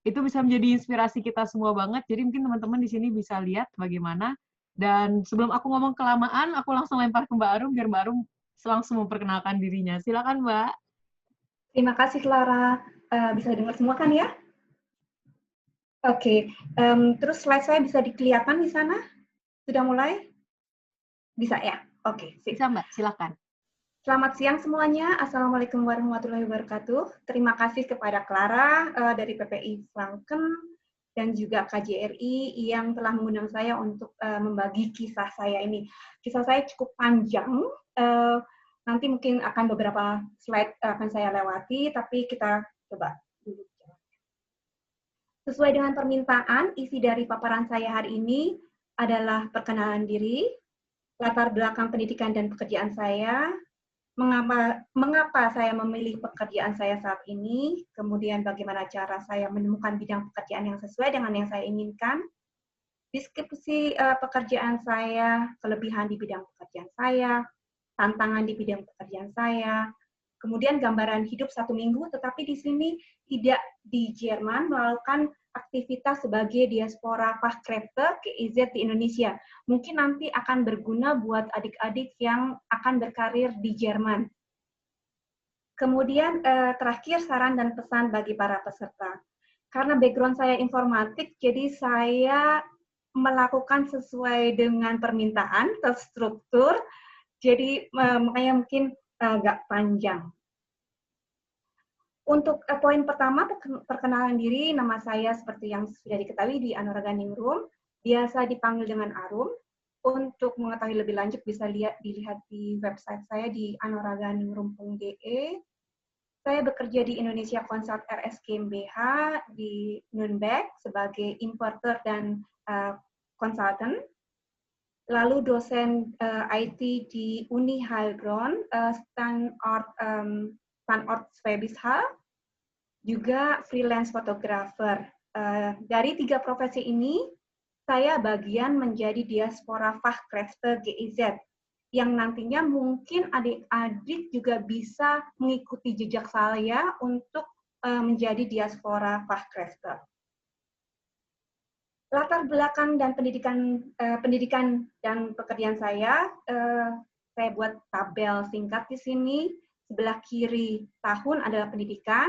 Itu bisa menjadi inspirasi kita semua banget. Jadi mungkin teman-teman di sini bisa lihat bagaimana. Dan sebelum aku ngomong kelamaan, aku langsung lempar ke Mbak Arum, biar Mbak Arum langsung memperkenalkan dirinya. Silakan, Mbak. Terima kasih, Clara. Bisa dengar semua kan ya? Oke, terus slide saya bisa dikelihatkan di sana? Sudah mulai? Bisa ya? Oke, sip. Bisa, Mbak. Silakan. Selamat siang semuanya. Assalamualaikum warahmatullahi wabarakatuh. Terima kasih kepada Clara dari PPI Franken dan juga KJRI yang telah mengundang saya untuk membagi kisah saya ini. Kisah saya cukup panjang. Nanti mungkin akan beberapa slide akan saya lewati, tapi kita coba dulu. Sesuai dengan permintaan, isi dari paparan saya hari ini adalah perkenalan diri, latar belakang pendidikan dan pekerjaan saya, mengapa saya memilih pekerjaan saya saat ini, kemudian bagaimana cara saya menemukan bidang pekerjaan yang sesuai dengan yang saya inginkan, deskripsi pekerjaan saya, kelebihan di bidang pekerjaan saya, tantangan di bidang pekerjaan saya, kemudian gambaran hidup 1 minggu, tetapi di sini tidak di Jerman, melakukan aktivitas sebagai diaspora Fachkräfte GIZ di Indonesia. Mungkin nanti akan berguna buat adik-adik yang akan berkarir di Jerman. Kemudian terakhir saran dan pesan bagi para peserta. Karena background saya informatik, jadi saya melakukan sesuai dengan permintaan, terstruktur, jadi makanya mungkin agak panjang. Untuk poin pertama, perkenalan diri, nama saya seperti yang sudah diketahui di Anuradhaningrum, biasa dipanggil dengan Arum. Untuk mengetahui lebih lanjut bisa dilihat di website saya di anuradhaningrum.de. Saya bekerja di Indonesia Consult RS GmbH di Nuremberg sebagai importer dan konsultan. Lalu dosen IT di Uni Heilbronn, Standort Schwäbisch Hall, juga freelance fotografer. Dari 3 profesi ini, saya bagian menjadi diaspora Fachkräfte GIZ, yang nantinya mungkin adik-adik juga bisa mengikuti jejak saya untuk menjadi diaspora Fachkräfte. Latar belakang dan pendidikan dan pekerjaan saya buat tabel singkat di sini. Sebelah kiri tahun adalah pendidikan,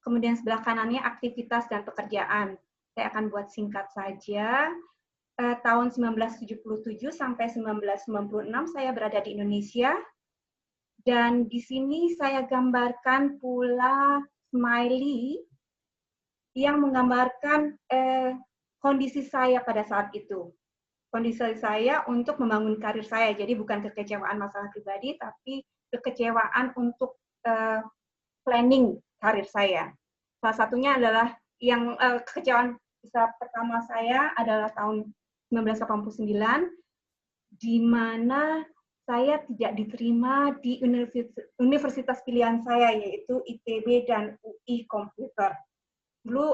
kemudian sebelah kanannya aktivitas dan pekerjaan. Saya akan buat singkat saja. Tahun 1977 sampai 1996 saya berada di Indonesia, dan di sini saya gambarkan pula smiley yang menggambarkan kondisi saya pada saat itu. Kondisi saya untuk membangun karir saya, jadi bukan kekecewaan masalah pribadi, tapi kekecewaan untuk planning karir saya. Salah satunya adalah yang kekecewaan besar pertama saya adalah tahun 1989, di mana saya tidak diterima di universitas pilihan saya, yaitu ITB dan UI Komputer. Dulu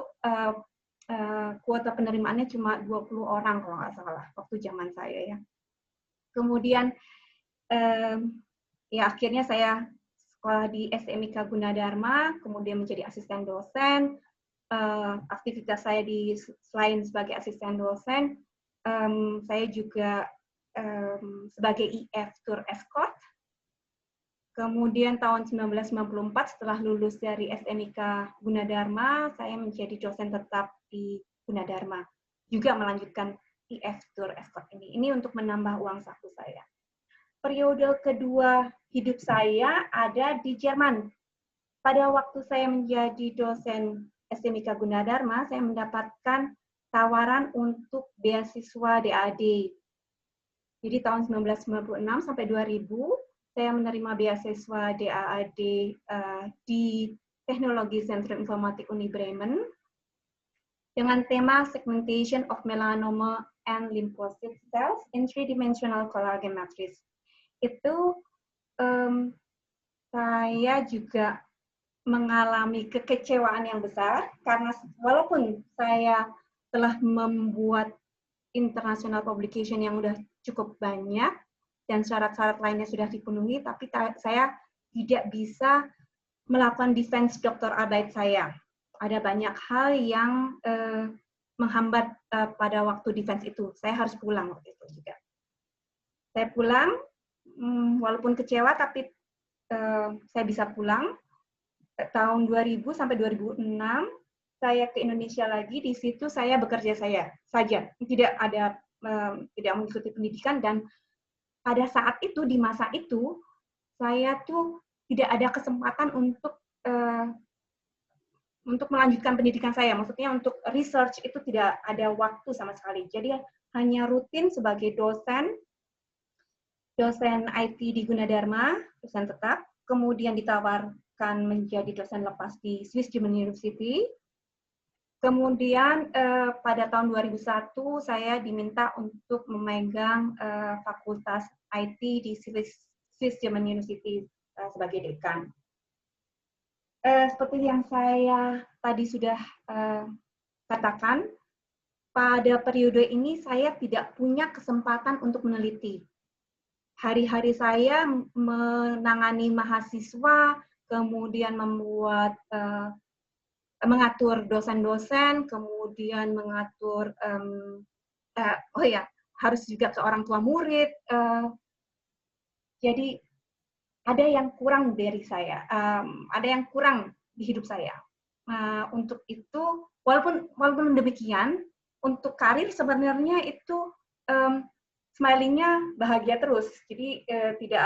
kuota penerimaannya cuma 20 orang kalau nggak salah, waktu zaman saya ya. Kemudian ya akhirnya saya sekolah di SMIK Gunadarma, kemudian menjadi asisten dosen. Aktivitas saya selain sebagai asisten dosen, saya juga sebagai IF Tour Escort. Kemudian tahun 1994 setelah lulus dari SMIK Gunadarma, saya menjadi dosen tetap di Gunadarma. Juga melanjutkan IF Tour Escort ini. Ini untuk menambah uang saku saya. Periode kedua hidup saya ada di Jerman. Pada waktu saya menjadi dosen SMIK Gunadarma, saya mendapatkan tawaran untuk beasiswa DAD. Jadi tahun 1996 sampai 2000, saya menerima beasiswa DAAD di Teknologi Sentrum Informatik Uni Bremen dengan tema Segmentation of Melanoma and Lymphocyte Cells in Three-Dimensional Collagen Matrix. Itu saya juga mengalami kekecewaan yang besar karena walaupun saya telah membuat international publication yang udah cukup banyak dan syarat-syarat lainnya sudah dipenuhi, tapi saya tidak bisa melakukan defense doktorarbeit saya ada banyak hal yang menghambat pada waktu defense itu. Saya harus pulang waktu itu juga. Saya pulang, walaupun kecewa, tapi saya bisa pulang. Tahun 2000 sampai 2006, saya ke Indonesia lagi. Di situ saya bekerja saja, tidak mengikuti pendidikan. Dan pada saat itu, di masa itu, saya tuh tidak ada kesempatan untuk melanjutkan pendidikan saya. Maksudnya untuk research itu tidak ada waktu sama sekali. Jadi hanya rutin sebagai dosen IT di Gunadarma, dosen tetap, kemudian ditawarkan menjadi dosen lepas di Swiss German University. Kemudian pada tahun 2001 saya diminta untuk memegang fakultas IT di Swiss German University sebagai dekan. Seperti yang saya tadi sudah katakan, pada periode ini saya tidak punya kesempatan untuk meneliti. Hari-hari saya menangani mahasiswa, kemudian mengatur dosen-dosen, kemudian mengatur, harus juga ke orang tua murid. Jadi ada yang kurang dari saya, ada yang kurang di hidup saya. Untuk itu, walaupun demikian, untuk karir sebenarnya itu smilingnya bahagia terus, jadi tidak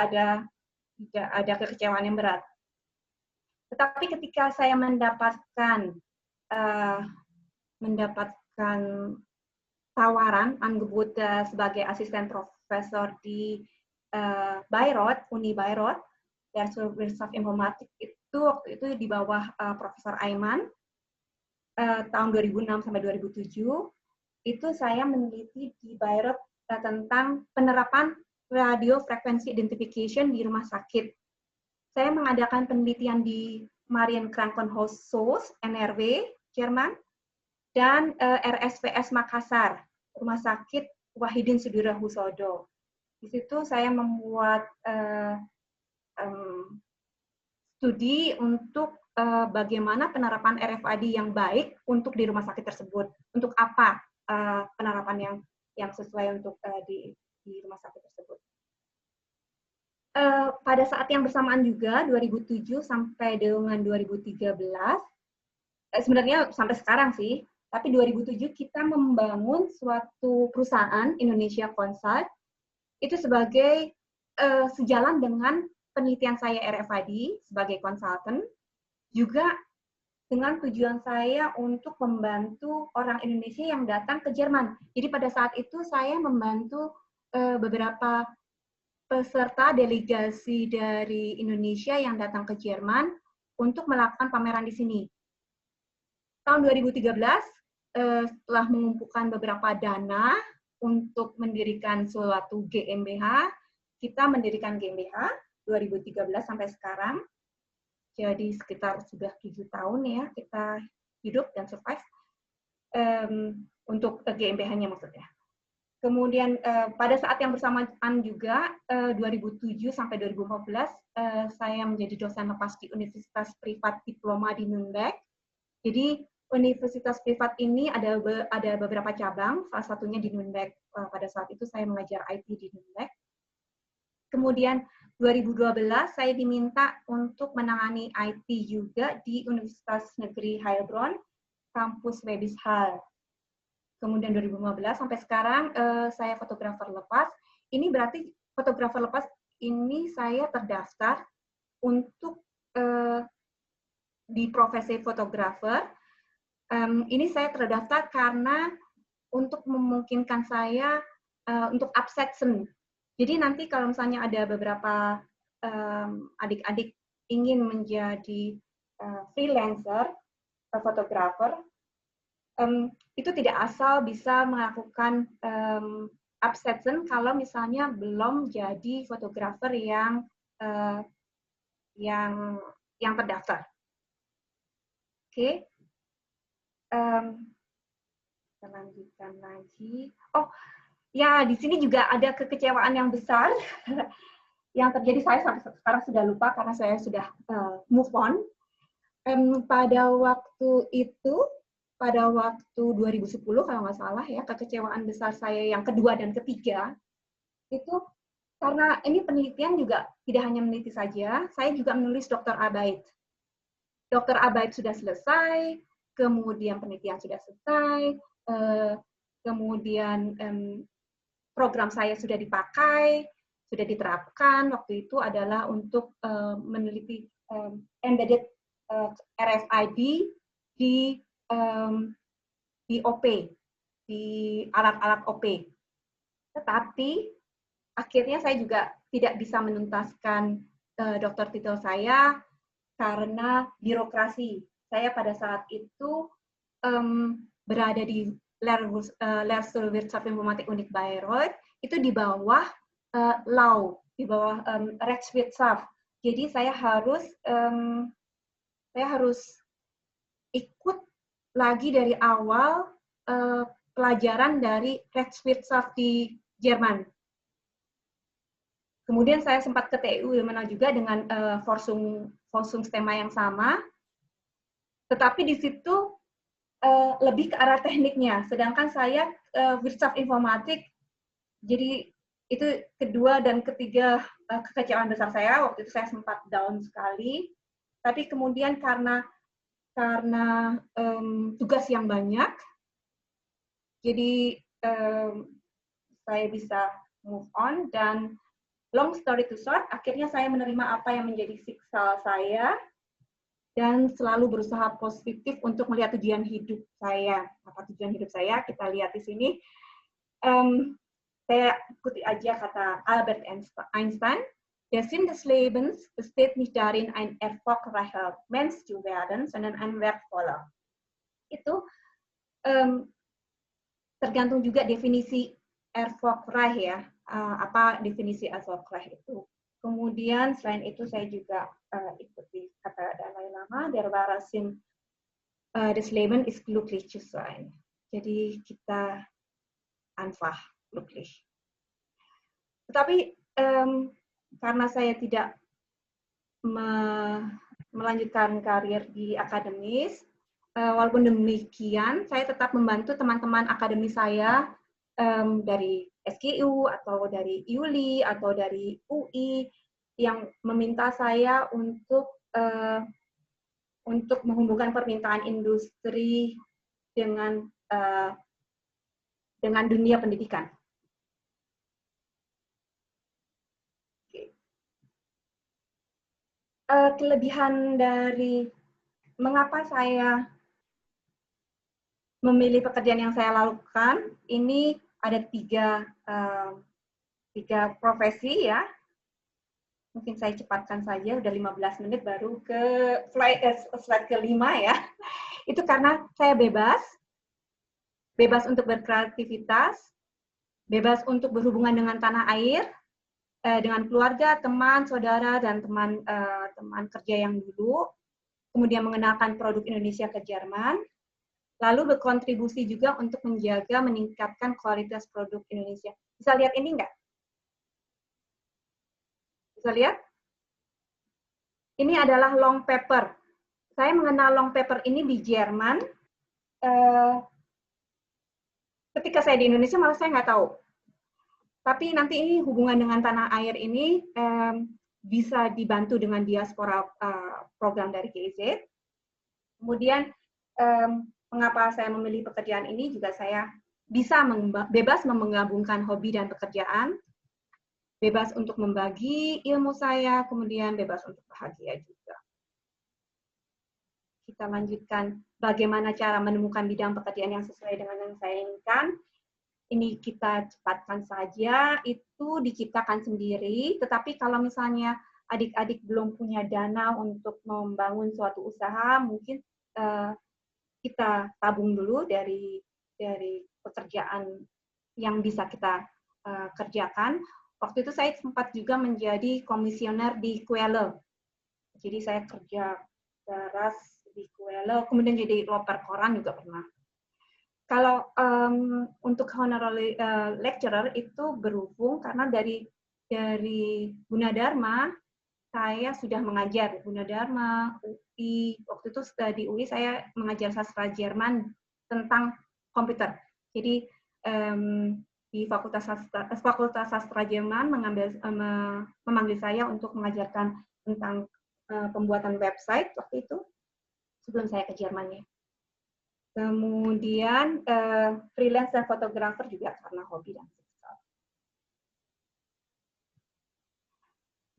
ada kekecewaan yang berat. Tetapi ketika saya mendapatkan tawaran Angebot sebagai asisten profesor di Bayreuth, Uni Bayreuth, dan Wirtschaft Informatik itu waktu itu di bawah Profesor Aiman tahun 2006 sampai 2007, itu saya meneliti di Bayreuth tentang penerapan radio frequency identification di rumah sakit. Saya mengadakan penelitian di Marien Krankenhaus Soest, NRW, Jerman, dan RSVS Makassar, Rumah Sakit Wahidin Sudirohusodo. Di situ saya membuat studi untuk bagaimana penerapan RFID yang baik untuk di rumah sakit tersebut. Untuk apa penerapan yang sesuai untuk di rumah sakit tersebut. Pada saat yang bersamaan juga, 2007 sampai dengan 2013, sebenarnya sampai sekarang sih, tapi 2007 kita membangun suatu perusahaan Indonesia Consult, itu sebagai sejalan dengan penelitian saya RFID sebagai konsultan, juga dengan tujuan saya untuk membantu orang Indonesia yang datang ke Jerman. Jadi pada saat itu saya membantu beberapa peserta delegasi dari Indonesia yang datang ke Jerman untuk melakukan pameran di sini. Tahun 2013, setelah mengumpulkan beberapa dana untuk mendirikan suatu GmbH, kita mendirikan GmbH 2013 sampai sekarang. Jadi sekitar sudah 7 tahun ya kita hidup dan survive untuk GmbH-nya maksudnya. Kemudian pada saat yang bersamaan juga 2007 sampai 2014 saya menjadi dosen lepas di Universitas Privat Diploma di Nuremberg. Jadi universitas privat ini ada beberapa cabang, salah satunya di Nuremberg. Pada saat itu saya mengajar IT di Nuremberg. Kemudian 2012 saya diminta untuk menangani IT juga di Universitas Negeri Heilbronn, kampus Webishal. Kemudian 2015 sampai sekarang saya fotografer lepas. Ini berarti fotografer lepas ini saya terdaftar untuk di profesi fotografer. Ini saya terdaftar karena untuk memungkinkan saya untuk absensi. Jadi nanti kalau misalnya ada beberapa adik-adik ingin menjadi freelancer, fotografer, itu tidak asal bisa melakukan absensi kalau misalnya belum jadi fotografer yang terdaftar. Oke. Kita lanjutkan lagi. Oh, ya di sini juga ada kekecewaan yang besar yang terjadi. Saya sampai sekarang sudah lupa karena saya sudah move on. pada waktu itu, pada waktu 2010 kalau nggak salah ya, kekecewaan besar saya yang kedua dan ketiga, itu karena ini penelitian juga tidak hanya meneliti saja, saya juga menulis Dr. Abaid. Dr. Abaid sudah selesai, kemudian penelitian sudah selesai, kemudian program saya sudah dipakai, sudah diterapkan. Waktu itu adalah untuk meneliti embedded RFID di OP, di alat-alat OP. Tetapi akhirnya saya juga tidak bisa menuntaskan doktor titel saya karena birokrasi. Saya pada saat itu berada di Leerstoelwirtschaft Informatik Unik Bayreuth, itu di bawah law, di bawah Rechtswirtschaft. Jadi saya harus ikut lagi dari awal pelajaran dari Rechtswirtschaft di Jerman. Kemudian saya sempat ke TU Ilmenau juga dengan Forschungstema yang sama, tetapi di situ lebih ke arah tekniknya. Sedangkan saya Wirtschaft Informatik, jadi itu kedua dan ketiga kekecewaan besar saya. Waktu itu saya sempat down sekali. Tapi kemudian karena tugas yang banyak, jadi saya bisa move on, dan long story to short, akhirnya saya menerima apa yang menjadi siksa saya dan selalu berusaha positif untuk melihat tujuan hidup saya. Apa tujuan hidup saya? Kita lihat di sini. Saya ikuti aja kata Albert Einstein. Der Sinn des Lebens besteht nicht darin, ein erfolgreicher Mensch zu werden, sondern ein wertvoller. Itu tergantung juga definisi erfolgreich ya. Apa definisi erfolgreich itu? Kemudian selain itu saya juga ikuti kata Dalai Lama, der wahre Sinn des Lebens ist glücklich zu sein. Jadi kita einfach glücklich. Tetapi karena saya tidak melanjutkan karir di akademis, walaupun demikian saya tetap membantu teman-teman akademis saya dari SGU atau dari IULI atau dari UI yang meminta saya untuk menghubungkan permintaan industri dengan dunia pendidikan. Kelebihan dari mengapa saya memilih pekerjaan yang saya lakukan, ini ada tiga profesi ya. Mungkin saya cepatkan saja, udah 15 menit baru ke slide kelima ya. Itu karena saya bebas untuk berkreativitas, bebas untuk berhubungan dengan tanah air, dengan keluarga, teman, saudara, dan teman kerja yang dulu, kemudian mengenalkan produk Indonesia ke Jerman, lalu berkontribusi juga untuk menjaga, meningkatkan kualitas produk Indonesia. Bisa lihat ini nggak? Bisa lihat? Ini adalah long paper. Saya mengenal long paper ini di Jerman. Ketika saya di Indonesia malah saya nggak tahu. Tapi nanti ini hubungan dengan tanah air ini bisa dibantu dengan diaspora program dari GIZ. Kemudian mengapa saya memilih pekerjaan ini juga saya bisa bebas menggabungkan hobi dan pekerjaan, bebas untuk membagi ilmu saya, kemudian bebas untuk bahagia juga. Kita lanjutkan bagaimana cara menemukan bidang pekerjaan yang sesuai dengan yang saya inginkan. Ini kita cepatkan saja, itu diciptakan sendiri, tetapi kalau misalnya adik-adik belum punya dana untuk membangun suatu usaha, mungkin kita tabung dulu dari pekerjaan yang bisa kita kerjakan. Waktu itu saya sempat juga menjadi komisioner di Quelle. Jadi saya kerja keras di Quelle, kemudian jadi loper koran juga pernah. Kalau untuk honorary lecturer itu berhubung karena dari Gunadarma saya sudah mengajar di Gunadarma, UI. Waktu itu di UI saya mengajar sastra Jerman tentang komputer. Jadi di Fakultas Sastra Jerman memanggil saya untuk mengajarkan tentang pembuatan website waktu itu sebelum saya ke Jerman ya. Kemudian freelance dan fotografer juga karena hobi dan suka.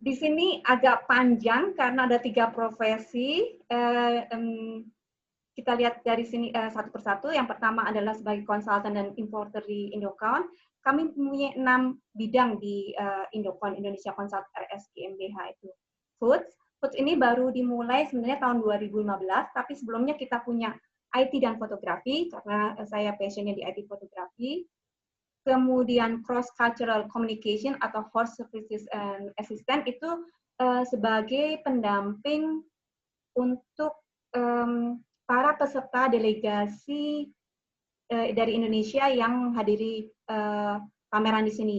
Di sini agak panjang karena ada 3 profesi. Kita lihat dari sini satu persatu. Yang pertama adalah sebagai konsultan dan importer di Indocon. Kami mempunyai 6 bidang di Indocon, Indonesia Consult RS GmbH itu. Foods ini baru dimulai sebenarnya tahun 2015, tapi sebelumnya kita punya IT dan fotografi, karena saya passionnya di IT fotografi. Kemudian cross-cultural communication atau host services and assistant itu sebagai pendamping untuk para peserta delegasi dari Indonesia yang menghadiri pameran di sini,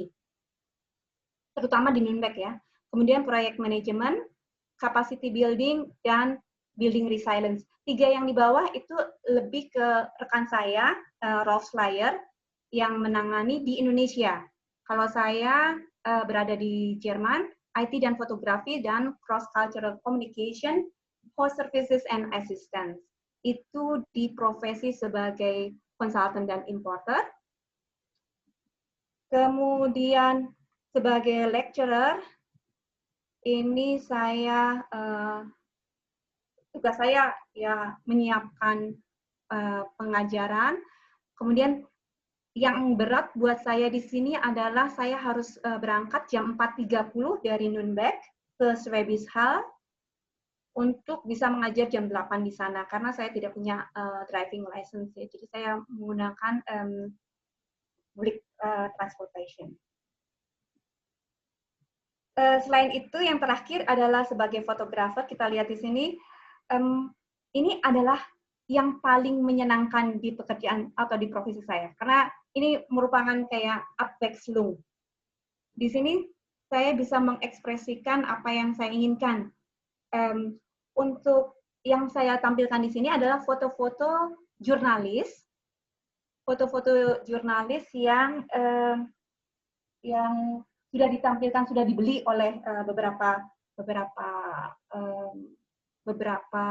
terutama di Nuremberg ya. Kemudian proyek manajemen, capacity building, dan building resilience. 3 yang di bawah itu lebih ke rekan saya, Rolf Schleier, yang menangani di Indonesia. Kalau saya berada di Jerman, IT dan fotografi, dan cross-cultural communication, host services and assistance. Itu di profesi sebagai konsultan dan importer. Kemudian sebagai lecturer, ini saya tugas saya ya menyiapkan pengajaran. Kemudian yang berat buat saya di sini adalah saya harus berangkat jam 4.30 dari Nuremberg ke Schwäbisch Hall untuk bisa mengajar jam 8 di sana karena saya tidak punya driving license ya. Jadi saya menggunakan public transportation. Selain itu, yang terakhir adalah sebagai fotografer. Kita lihat di sini, ini adalah yang paling menyenangkan di pekerjaan atau di profesi saya, karena ini merupakan kayak Abwechslung. Di sini saya bisa mengekspresikan apa yang saya inginkan. Untuk yang saya tampilkan di sini adalah foto-foto jurnalis, yang sudah ditampilkan, sudah dibeli oleh beberapa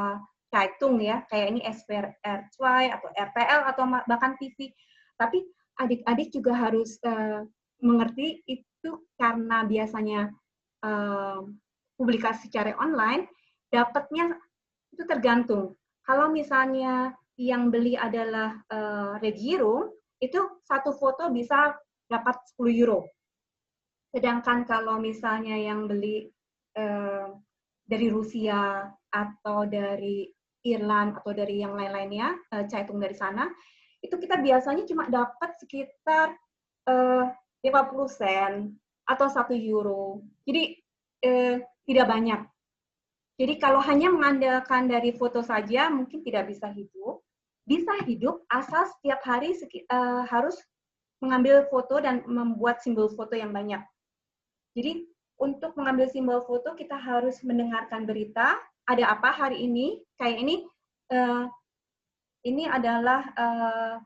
Zeitung ya, kayak ini SWR2 atau RTL atau bahkan TV. Tapi adik-adik juga harus mengerti itu karena biasanya publikasi secara online, dapatnya itu tergantung. Kalau misalnya yang beli adalah Regiro, itu satu foto bisa dapat 10 euro. Sedangkan kalau misalnya yang beli dari Rusia atau dari Irland atau dari yang lain-lainnya, Zeitung dari sana, itu kita biasanya cuma dapat sekitar 50 sen atau 1 euro. Jadi tidak banyak. Jadi kalau hanya mengandalkan dari foto saja mungkin tidak bisa hidup. Bisa hidup asal setiap hari harus mengambil foto dan membuat simbol foto yang banyak. Jadi untuk mengambil simbol foto kita harus mendengarkan berita, ada apa hari ini, kayak ini adalah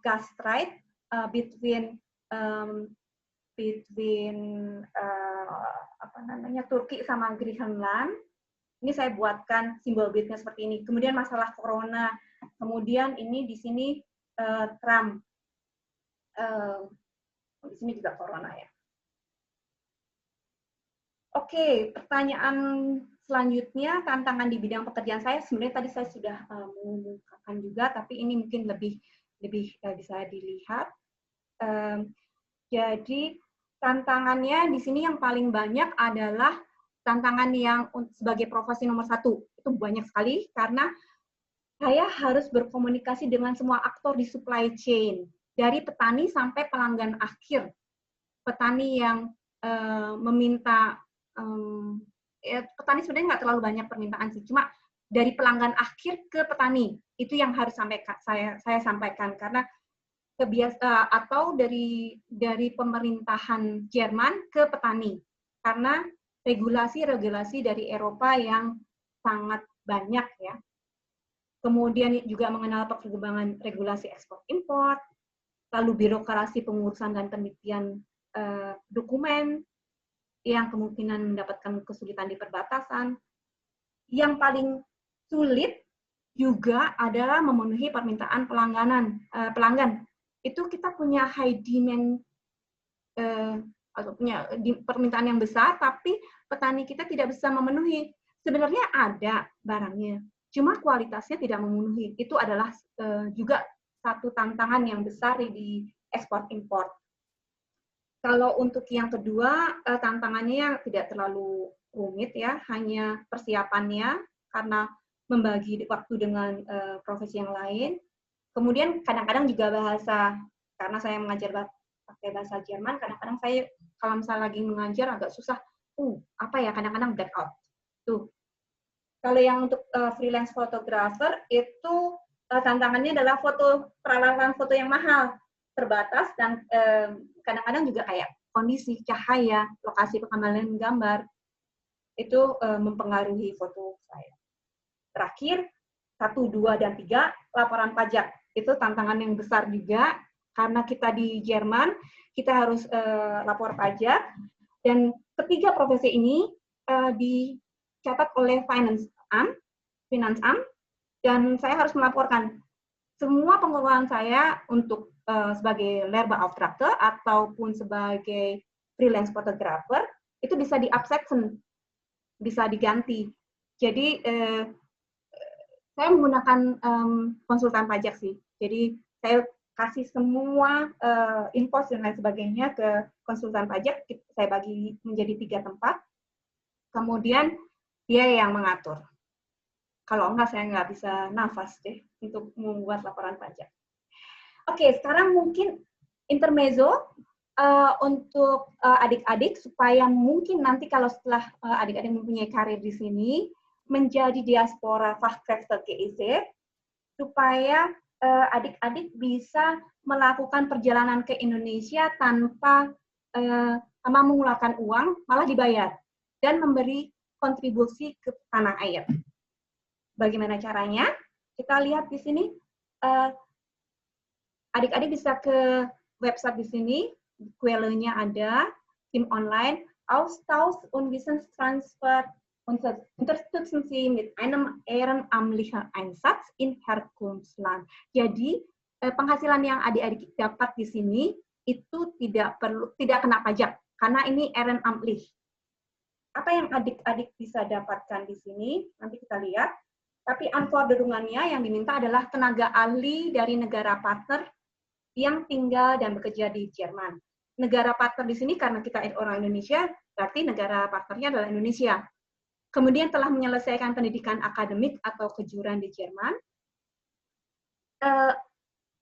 gas strike between Turki sama Greenland. Ini saya buatkan simbol beatnya seperti ini. Kemudian masalah corona, kemudian ini di sini Trump, di sini juga corona ya. Oke, pertanyaan selanjutnya, tantangan di bidang pekerjaan saya. Sebenarnya tadi saya sudah mengungkapkan juga, tapi ini mungkin lebih bisa dilihat. Jadi tantangannya di sini yang paling banyak adalah tantangan yang sebagai profesi nomor 1. Itu banyak sekali karena saya harus berkomunikasi dengan semua aktor di supply chain, dari petani sampai pelanggan akhir. Petani yang meminta petani sebenarnya nggak terlalu banyak permintaan sih, cuma dari pelanggan akhir ke petani itu yang harus saya sampaikan karena atau dari pemerintahan Jerman ke petani karena regulasi-regulasi dari Eropa yang sangat banyak ya. Kemudian juga mengenal perkembangan regulasi ekspor-impor, lalu birokrasi pengurusan dan penelitian dokumen yang kemungkinan mendapatkan kesulitan di perbatasan. Yang paling sulit juga adalah memenuhi permintaan pelanggan. Itu kita punya high demand atau punya permintaan yang besar, tapi petani kita tidak bisa memenuhi. Sebenarnya ada barangnya, cuma kualitasnya tidak memenuhi. Itu adalah juga satu tantangan yang besar di ekspor-impor. Kalau untuk yang kedua, tantangannya tidak terlalu rumit ya, hanya persiapannya karena membagi waktu dengan profesi yang lain. Kemudian kadang-kadang juga bahasa, karena saya mengajar pakai bahasa Jerman, kadang-kadang saya kalau misalnya lagi mengajar agak susah, apa ya, kadang-kadang black out. Tuh. Kalau yang untuk freelance photographer itu tantangannya adalah peralatan foto yang mahal, terbatas, dan kadang-kadang juga kayak kondisi cahaya, lokasi pengambilan gambar, itu mempengaruhi foto saya. Terakhir, 1, 2, dan 3, laporan pajak. Itu tantangan yang besar juga, karena kita di Jerman, kita harus lapor pajak, dan ketiga profesi ini dicatat oleh Finance Amt, dan saya harus melaporkan semua pengeluaran saya untuk sebagai Lehrbeauftragte ataupun sebagai freelance photographer, itu bisa di-absetzen, bisa diganti. Jadi, saya menggunakan konsultan pajak sih. Jadi, saya kasih semua invoice dan lain sebagainya ke konsultan pajak, saya bagi menjadi 3 tempat, kemudian dia yang mengatur. Kalau enggak, saya nggak bisa nafas deh untuk membuat laporan pajak. Oke, sekarang mungkin intermezzo untuk adik-adik, supaya mungkin nanti kalau setelah adik-adik mempunyai karir di sini, menjadi diaspora Fachkräfte GIZ, supaya adik-adik bisa melakukan perjalanan ke Indonesia tanpa mengeluarkan uang, malah dibayar, dan memberi kontribusi ke tanah air. Bagaimana caranya? Kita lihat di sini, adik-adik bisa ke website di sini, Quelle-nya ada, tim online, Austausch und Wissenstransfer unterstützen Sie mit einem ehrenamtlichen Einsatz in Herkunftsland. Jadi, penghasilan yang adik-adik dapat di sini itu tidak kena pajak, karena ini ehrenamtlich. Apa yang adik-adik bisa dapatkan di sini? Nanti kita lihat. Tapi anforderungannya yang diminta adalah tenaga ahli dari negara partner yang tinggal dan bekerja di Jerman. Negara partner di sini karena kita orang Indonesia, berarti negara partnernya adalah Indonesia. Kemudian telah menyelesaikan pendidikan akademik atau kejuruan di Jerman.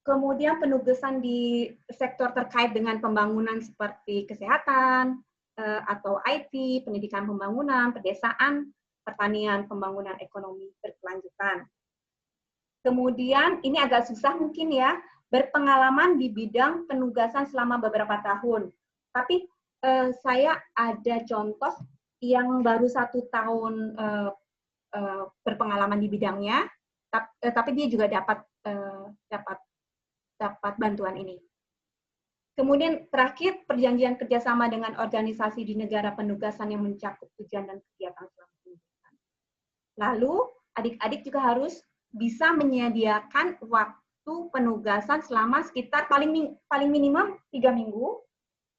Kemudian penugasan di sektor terkait dengan pembangunan seperti kesehatan, atau IT, pendidikan pembangunan, pedesaan, pertanian, pembangunan ekonomi berkelanjutan. Kemudian, ini agak susah mungkin ya, berpengalaman di bidang penugasan selama beberapa tahun. Tapi saya ada contoh yang baru 1 tahun berpengalaman di bidangnya, tapi dia juga dapat bantuan ini. Kemudian terakhir, perjanjian kerjasama dengan organisasi di negara penugasan yang mencakup tujuan dan kegiatan selama pendidikan. Lalu, adik-adik juga harus bisa menyediakan waktu penugasan selama sekitar paling minimum 3 minggu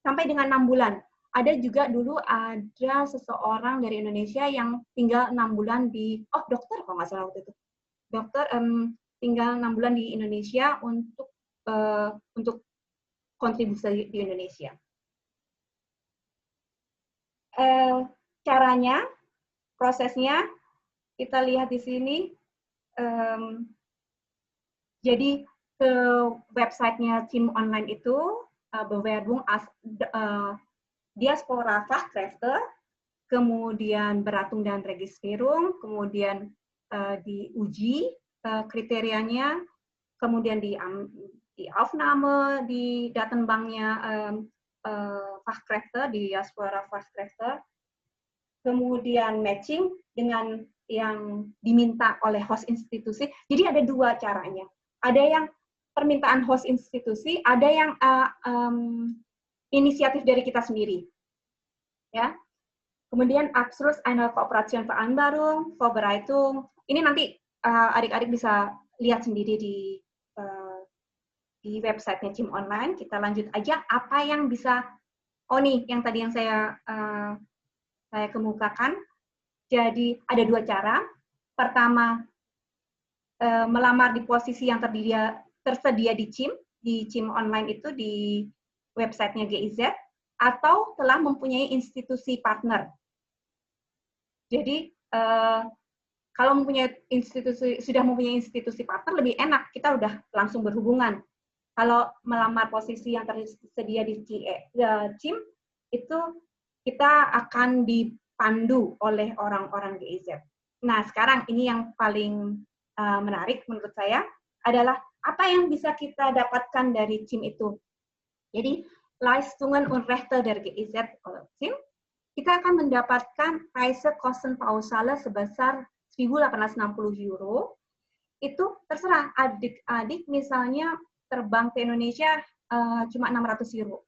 sampai dengan 6 bulan. Ada juga dulu ada seseorang dari Indonesia yang tinggal 6 bulan dokter kalau nggak salah waktu itu. Dokter tinggal 6 bulan di Indonesia untuk kontribusi di Indonesia. Caranya, prosesnya, kita lihat di sini. Jadi ke websitenya tim online itu, Bewerbung as Diaspora Fachkräfte, kemudian Beratung dan Registrierung, kemudian diuji kriterianya, kemudian di Aufnahme di Datenbanknya Fachkräfte, di Diaspora Fachkräfte, kemudian matching dengan yang diminta oleh host institusi. Jadi ada dua caranya. Ada yang permintaan host institusi, ada yang inisiatif dari kita sendiri. Ya. Kemudian Abschluss einer Kooperation Vereinbarung, Vorbereitung. Ini nanti adik-adik bisa lihat sendiri di websitenya CIM Online. Kita lanjut aja apa yang bisa, nih yang tadi yang saya kemukakan. Jadi ada dua cara. Pertama, melamar di posisi yang tersedia di CIM Online itu di websitenya GIZ, atau telah mempunyai institusi partner. Jadi kalau sudah mempunyai institusi partner lebih enak, kita udah langsung berhubungan. Kalau melamar posisi yang tersedia di CIM itu kita akan dipandu oleh orang-orang GIZ. Nah, sekarang ini yang paling menarik menurut saya adalah apa yang bisa kita dapatkan dari CIM itu. Jadi, Leistungen und Rechte der GIZ oleh CIM, kita akan mendapatkan Reisekostenpauschale sebesar 1.860 euro. Itu terserah adik-adik misalnya terbang ke Indonesia cuma 600 euro.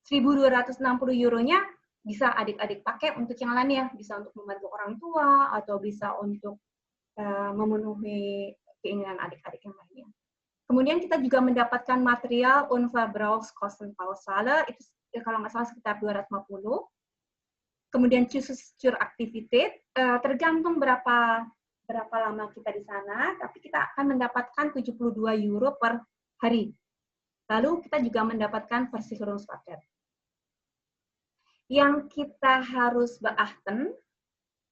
1.260 euronya bisa adik-adik pakai untuk yang lainnya, bisa untuk membantu orang tua atau bisa untuk memenuhi keinginan adik-adik yang lainnya. Kemudian kita juga mendapatkan material und Verbrauchskostenpauschale, itu kalau nggak salah sekitar 250. Kemudian Aktivität, tergantung berapa lama kita di sana, tapi kita akan mendapatkan 72 euro per hari. Lalu kita juga mendapatkan Versicherungspaket. Yang kita harus beachten,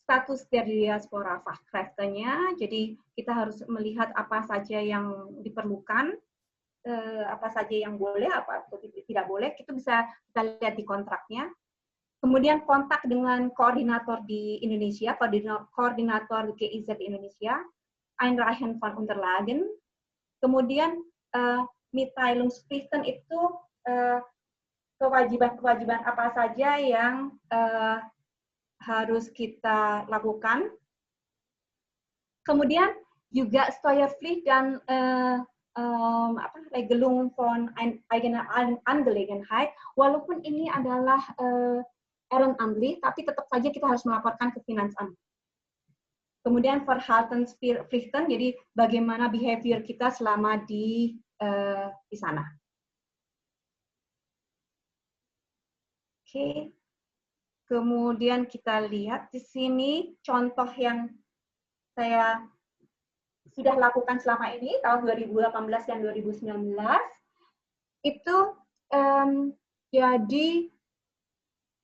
status dari diaspora Fachkräfte-nya, jadi kita harus melihat apa saja yang diperlukan, apa saja yang boleh, apa tidak boleh, itu bisa kita lihat di kontraknya. Kemudian kontak dengan koordinator di Indonesia, koordinator GIZ di Indonesia, Einreichen von Unterlagen. Kemudian Mitteilungspflichten itu kewajiban-kewajiban apa saja yang harus kita lakukan. Kemudian juga Steuerpflicht dan Regelung von eigener Angelegenheit, walaupun ini adalah ehrenamtlich, tapi tetap saja kita harus melaporkan ke Finanzamt. Kemudian Verhaltenspflichten, jadi bagaimana behavior kita selama di sana. Oke. Kemudian kita lihat di sini contoh yang saya sudah lakukan selama ini tahun 2018 dan 2019 itu jadi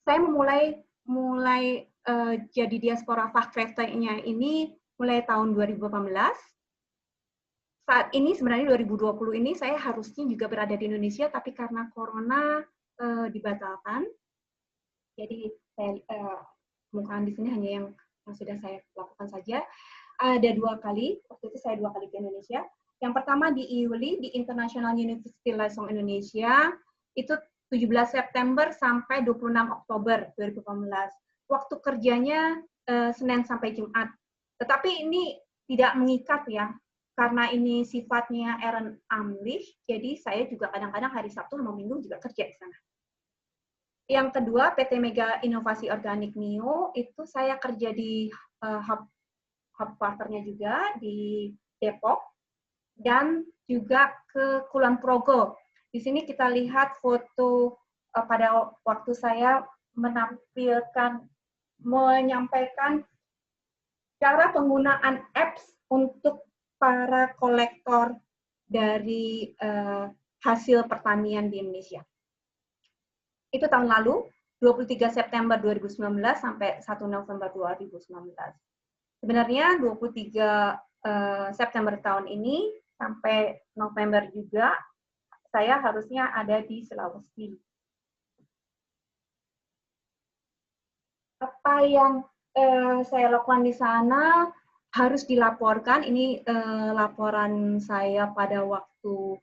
saya mulai jadi diaspora Fachkräfte-nya ini mulai tahun 2018. Saat ini sebenarnya 2020 ini saya harusnya juga berada di Indonesia, tapi karena corona dibatalkan. Jadi saya kemukakan di sini hanya yang sudah saya lakukan saja. Ada 2 kali, waktu itu saya 2 kali ke Indonesia. Yang pertama di IULI, di International University Liaison Indonesia, itu 17 September sampai 26 Oktober 2018. Waktu kerjanya Senin sampai Jumat. Tetapi ini tidak mengikat ya, karena ini sifatnya ehrenamtlich, jadi saya juga kadang-kadang hari Sabtu sama Minggu juga kerja di sana. Yang kedua, PT Mega Inovasi Organik Mio, itu saya kerja di hub quarternya juga di Depok, dan juga ke Kulon Progo. Di sini kita lihat foto pada waktu saya menyampaikan cara penggunaan apps untuk para kolektor dari hasil pertanian di Indonesia. Itu tahun lalu, 23 September 2019 sampai 1 November 2019. Sebenarnya 23 September tahun ini sampai November juga, saya harusnya ada di Sulawesi. Apa yang saya lakukan di sana harus dilaporkan. Ini laporan saya pada waktu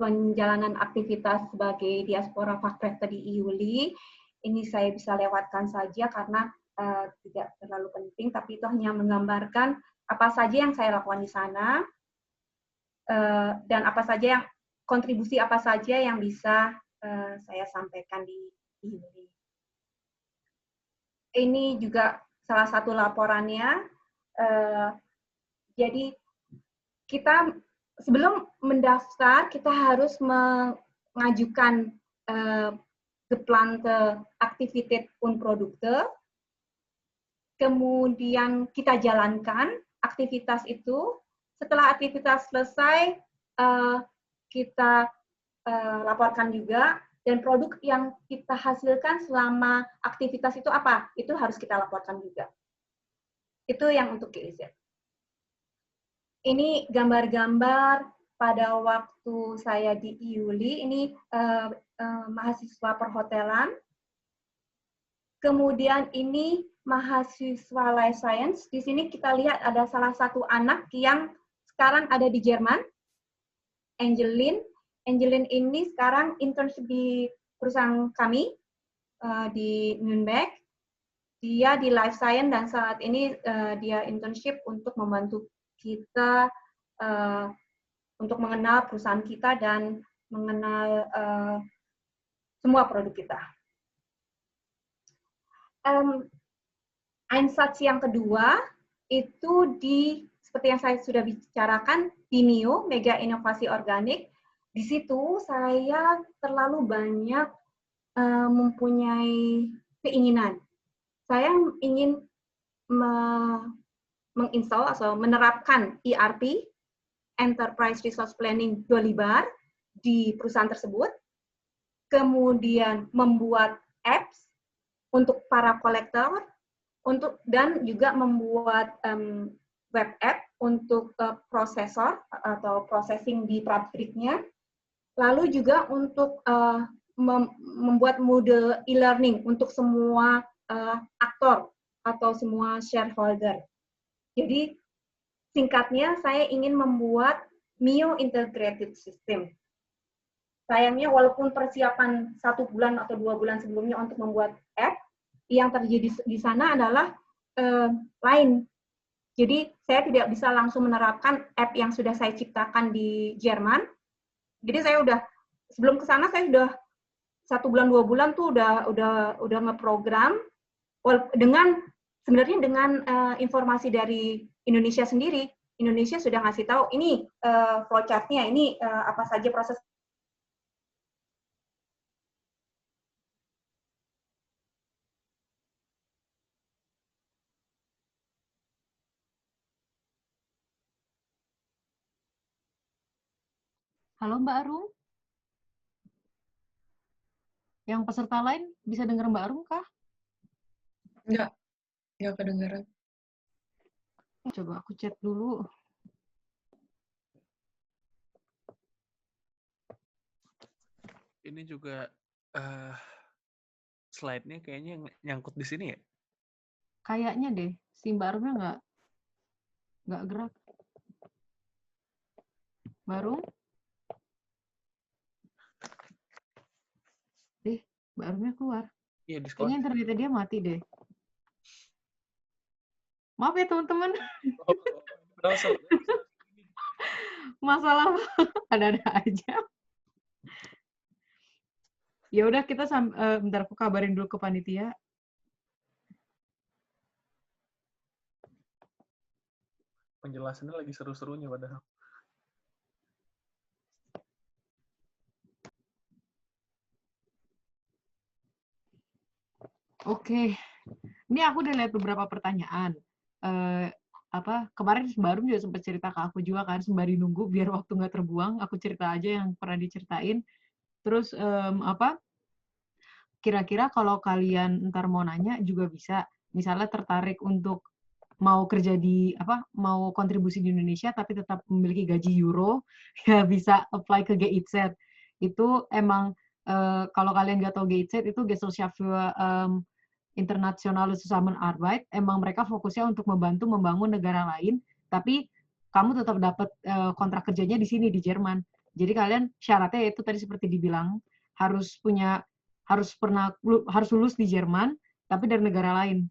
penjalanan aktivitas sebagai diaspora Fachkräfte di IULI. ini saya bisa lewatkan saja karena tidak terlalu penting, tapi itu hanya menggambarkan apa saja yang saya lakukan di sana, dan apa saja yang kontribusi apa saja yang bisa saya sampaikan di IULI. Ini juga salah satu laporannya. Jadi kita sebelum mendaftar kita harus mengajukan geplante activiteit unprodukte. Kemudian kita jalankan aktivitas itu. Setelah aktivitas selesai, kita laporkan juga, dan produk yang kita hasilkan selama aktivitas itu apa? Itu harus kita laporkan juga. Itu yang untuk GIZ. Ini gambar-gambar pada waktu saya di IULI, ini mahasiswa perhotelan. Kemudian ini mahasiswa life science. Di sini kita lihat ada salah satu anak yang sekarang ada di Jerman, Angelin. Angelin ini sekarang internship di perusahaan kami di Nuremberg. Dia di life science dan saat ini dia internship untuk membantu kita untuk mengenal perusahaan kita dan mengenal semua produk kita. Einsatz yang kedua itu seperti yang saya sudah bicarakan di MIO, Mega Inovasi Organik. Di situ saya terlalu banyak mempunyai keinginan. Saya ingin menginstall atau menerapkan ERP, Enterprise Resource Planning Dolibar, di perusahaan tersebut, kemudian membuat apps untuk para kolektor, dan juga membuat web app untuk prosesor atau processing di pabriknya, lalu juga untuk membuat mode e-learning untuk semua aktor atau semua shareholder. Jadi singkatnya saya ingin membuat MIO Integrated System. Sayangnya walaupun persiapan 1 bulan atau 2 bulan sebelumnya untuk membuat app, yang terjadi di sana adalah lain. Jadi saya tidak bisa langsung menerapkan app yang sudah saya ciptakan di Jerman. Jadi saya sebelum ke sana saya sudah 1 bulan 2 bulan tuh udah ngeprogram sebenarnya dengan informasi dari Indonesia sendiri. Indonesia sudah ngasih tahu ini flowchart-nya, ini apa saja proses. Halo Mbak Arum? Yang peserta lain bisa dengar Mbak Arum kah? Nggak kedengaran. Coba aku chat dulu. Ini juga slide-nya kayaknya nyangkut di sini ya? Kayaknya deh, si Mbak Arumnya nggak gerak. Mbak Arum? Mbak Arumnya keluar. Iya, Kayaknya internetnya dia mati deh. Maaf ya teman-teman. Masalah ada-ada aja. Ya udah kita bentar aku kabarin dulu ke panitia. Penjelasannya lagi seru-serunya padahal. Oke. Ini aku udah lihat beberapa pertanyaan. Kemarin Barum juga sempat cerita ke aku juga kan, sembari nunggu biar waktu nggak terbuang, aku cerita aja yang pernah diceritain. Terus kira-kira kalau kalian ntar mau nanya juga bisa, misalnya tertarik untuk mau kerja mau kontribusi di Indonesia tapi tetap memiliki gaji euro, ya bisa apply ke GIZ. Itu emang kalau kalian nggak tahu GIZ itu Gesellschaft für Internationale Zusammenarbeit, emang mereka fokusnya untuk membantu membangun negara lain, tapi kamu tetap dapat kontrak kerjanya di sini di Jerman. Jadi kalian syaratnya itu tadi seperti dibilang harus harus lulus di Jerman, tapi dari negara lain.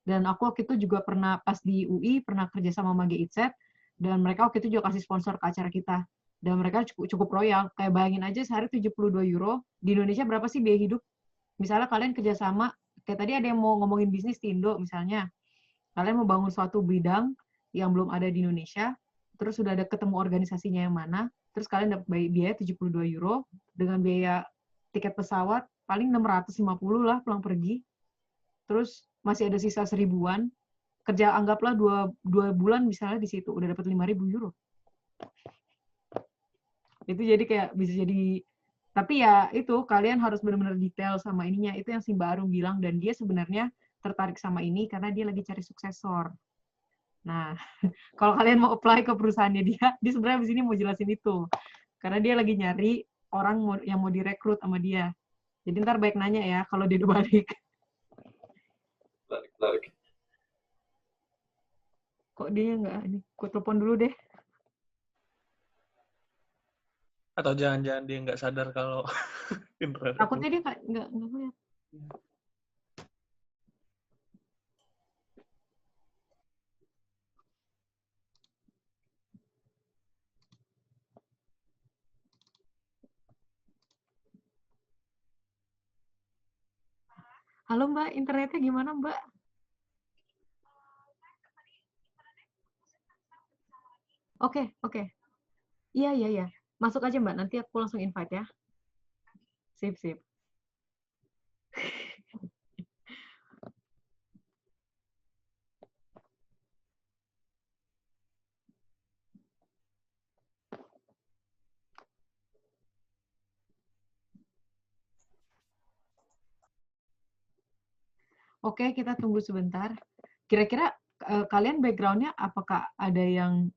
Dan aku waktu itu juga pernah pas di UI pernah kerja sama GIZ, dan mereka waktu itu juga kasih sponsor ke acara kita. Dan mereka cukup royal. Kayak bayangin aja sehari 72 euro. Di Indonesia berapa sih biaya hidup? Misalnya kalian kerjasama, kayak tadi ada yang mau ngomongin bisnis di Indo misalnya. Kalian mau bangun suatu bidang yang belum ada di Indonesia, terus sudah ada ketemu organisasinya yang mana, terus kalian dapat biaya 72 euro, dengan biaya tiket pesawat paling 650 lah pulang pergi. Terus masih ada sisa 1000-an. Kerja anggaplah 2 bulan misalnya di situ, udah dapat 5.000 euro. Itu jadi kayak bisa jadi, tapi ya itu kalian harus benar-benar detail sama ininya. Itu yang si Mbak Arum bilang, dan dia sebenarnya tertarik sama ini karena dia lagi cari suksesor. Nah, kalau kalian mau apply ke perusahaannya dia sebenarnya di sini mau jelasin itu. Karena dia lagi nyari orang yang mau direkrut sama dia. Jadi ntar baik nanya ya kalau dia udah balik. Menarik. Kok dia nggak ini? Aku telepon dulu deh. Atau jangan-jangan dia nggak sadar kalau internet. Takutnya dia nggak lihat. Halo Mbak, internetnya gimana Mbak? Oke. Iya. Masuk aja Mbak, nanti aku langsung invite ya. Sip. Oke, kita tunggu sebentar. Kira-kira kalian background-nya apakah ada yang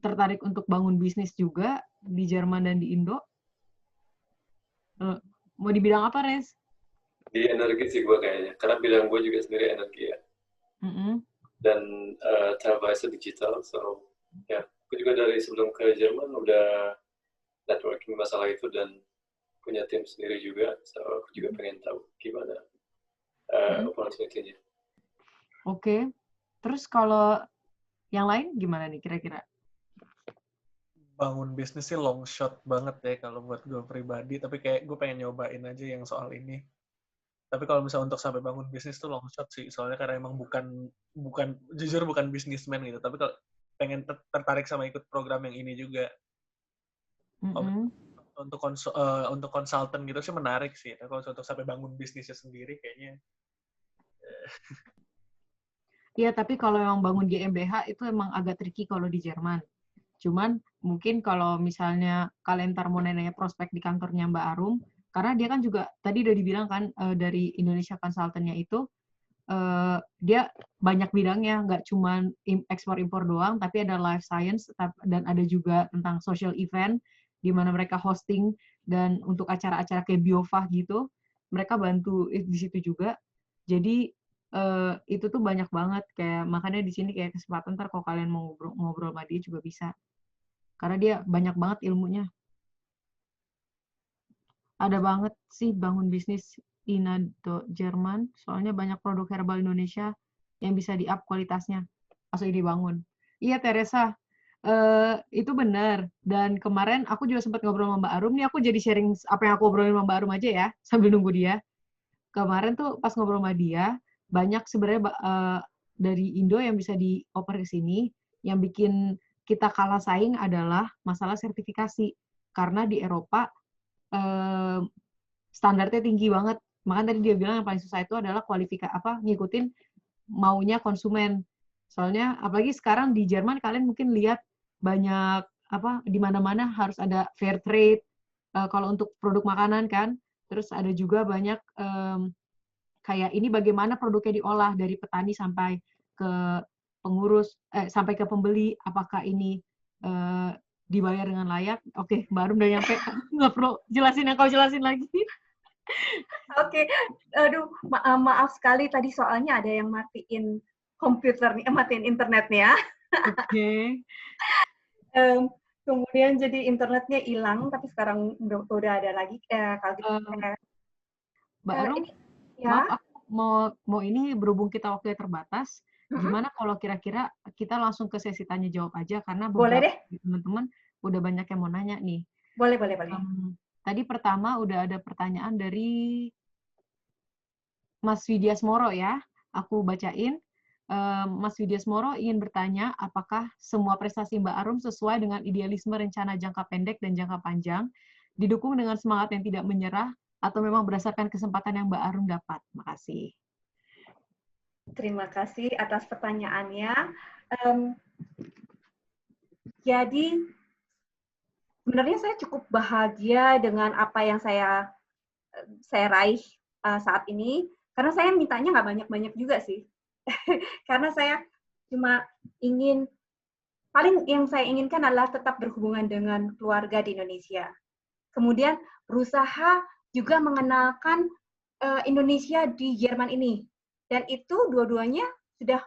tertarik untuk bangun bisnis juga di Jerman dan di Indo? Mau di bidang apa, Res? Di energi sih gue kayaknya, karena bidang gue juga sendiri energi ya. Dan terbiasa digital, so ya. Gue juga dari sebelum ke Jerman udah networking masalah itu dan punya tim sendiri juga, so aku juga pengen tahu gimana opportunity-nya. Oke. Terus kalau yang lain gimana nih kira-kira? Bangun bisnis sih long shot banget ya kalau buat gue pribadi, tapi kayak gue pengen nyobain aja yang soal ini. Tapi kalau misalnya untuk sampai bangun bisnis tuh long shot sih, soalnya karena emang jujur bukan bisnismen gitu, tapi kalau pengen tertarik sama ikut program yang ini juga. Untuk konsultan gitu sih menarik sih. Kalau untuk sampai bangun bisnisnya sendiri kayaknya. Iya, tapi kalau yang bangun GmbH itu emang agak tricky kalau di Jerman. Cuman mungkin kalau misalnya kalian ntar mau nanya prospek di kantornya Mbak Arum, karena dia kan juga tadi udah dibilang kan dari Indonesia Consultant-nya itu dia banyak bidangnya, nggak cuma ekspor-impor doang, tapi ada life science dan ada juga tentang social event di mana mereka hosting, dan untuk acara-acara kayak biofah gitu, mereka bantu di situ juga. Jadi itu tuh banyak banget, kayak makanya di sini kayak kesempatan ntar kalau kalian mau ngobrol sama dia juga bisa. Karena dia banyak banget ilmunya. Ada banget sih bangun bisnis Inado Jerman, soalnya banyak produk herbal Indonesia yang bisa di-up kualitasnya. Langsung dibangun. Iya, Teresa. Itu benar. Dan kemarin aku juga sempat ngobrol sama Mbak Arum. Nih aku jadi sharing apa yang aku obrolin sama Mbak Arum aja ya, sambil nunggu dia. Kemarin tuh pas ngobrol sama dia, banyak sebenarnya dari Indo yang bisa dioper ke sini. Yang bikin kita kalah saing adalah masalah sertifikasi. Karena di Eropa standarnya tinggi banget. Makanya tadi dia bilang yang paling susah itu adalah ngikutin maunya konsumen. Soalnya apalagi sekarang di Jerman kalian mungkin lihat banyak di mana-mana harus ada fair trade kalau untuk produk makanan kan. Terus ada juga banyak kayak ini bagaimana produknya diolah dari petani sampai ke pengurus sampai ke pembeli, apakah ini dibayar dengan layak. Oke, Mbak Arum udah nyampe. Nggak perlu jelasin yang kau jelasin lagi. Oke, aduh maaf sekali tadi soalnya ada yang matiin komputernya, matiin internetnya. Oke. Kemudian jadi internetnya hilang, tapi sekarang udah ada lagi. Kalau gitu, Mbak Arum, maaf aku mau ini berhubung kita waktunya terbatas, gimana kalau kira-kira kita langsung ke sesi tanya jawab aja karena beberapa teman-teman udah banyak yang mau nanya nih. Boleh. Tadi pertama udah ada pertanyaan dari Mas Widias Moro ya. Aku bacain. Mas Widias Moro ingin bertanya, apakah semua prestasi Mbak Arum sesuai dengan idealisme rencana jangka pendek dan jangka panjang, didukung dengan semangat yang tidak menyerah, atau memang berdasarkan kesempatan yang Mbak Arum dapat? Makasih. Terima kasih atas pertanyaannya. Jadi, sebenarnya saya cukup bahagia dengan apa yang saya raih saat ini, karena saya mintanya nggak banyak-banyak juga sih. Karena saya cuma paling yang saya inginkan adalah tetap berhubungan dengan keluarga di Indonesia. Kemudian berusaha juga mengenalkan Indonesia di Jerman ini. Dan itu dua-duanya sudah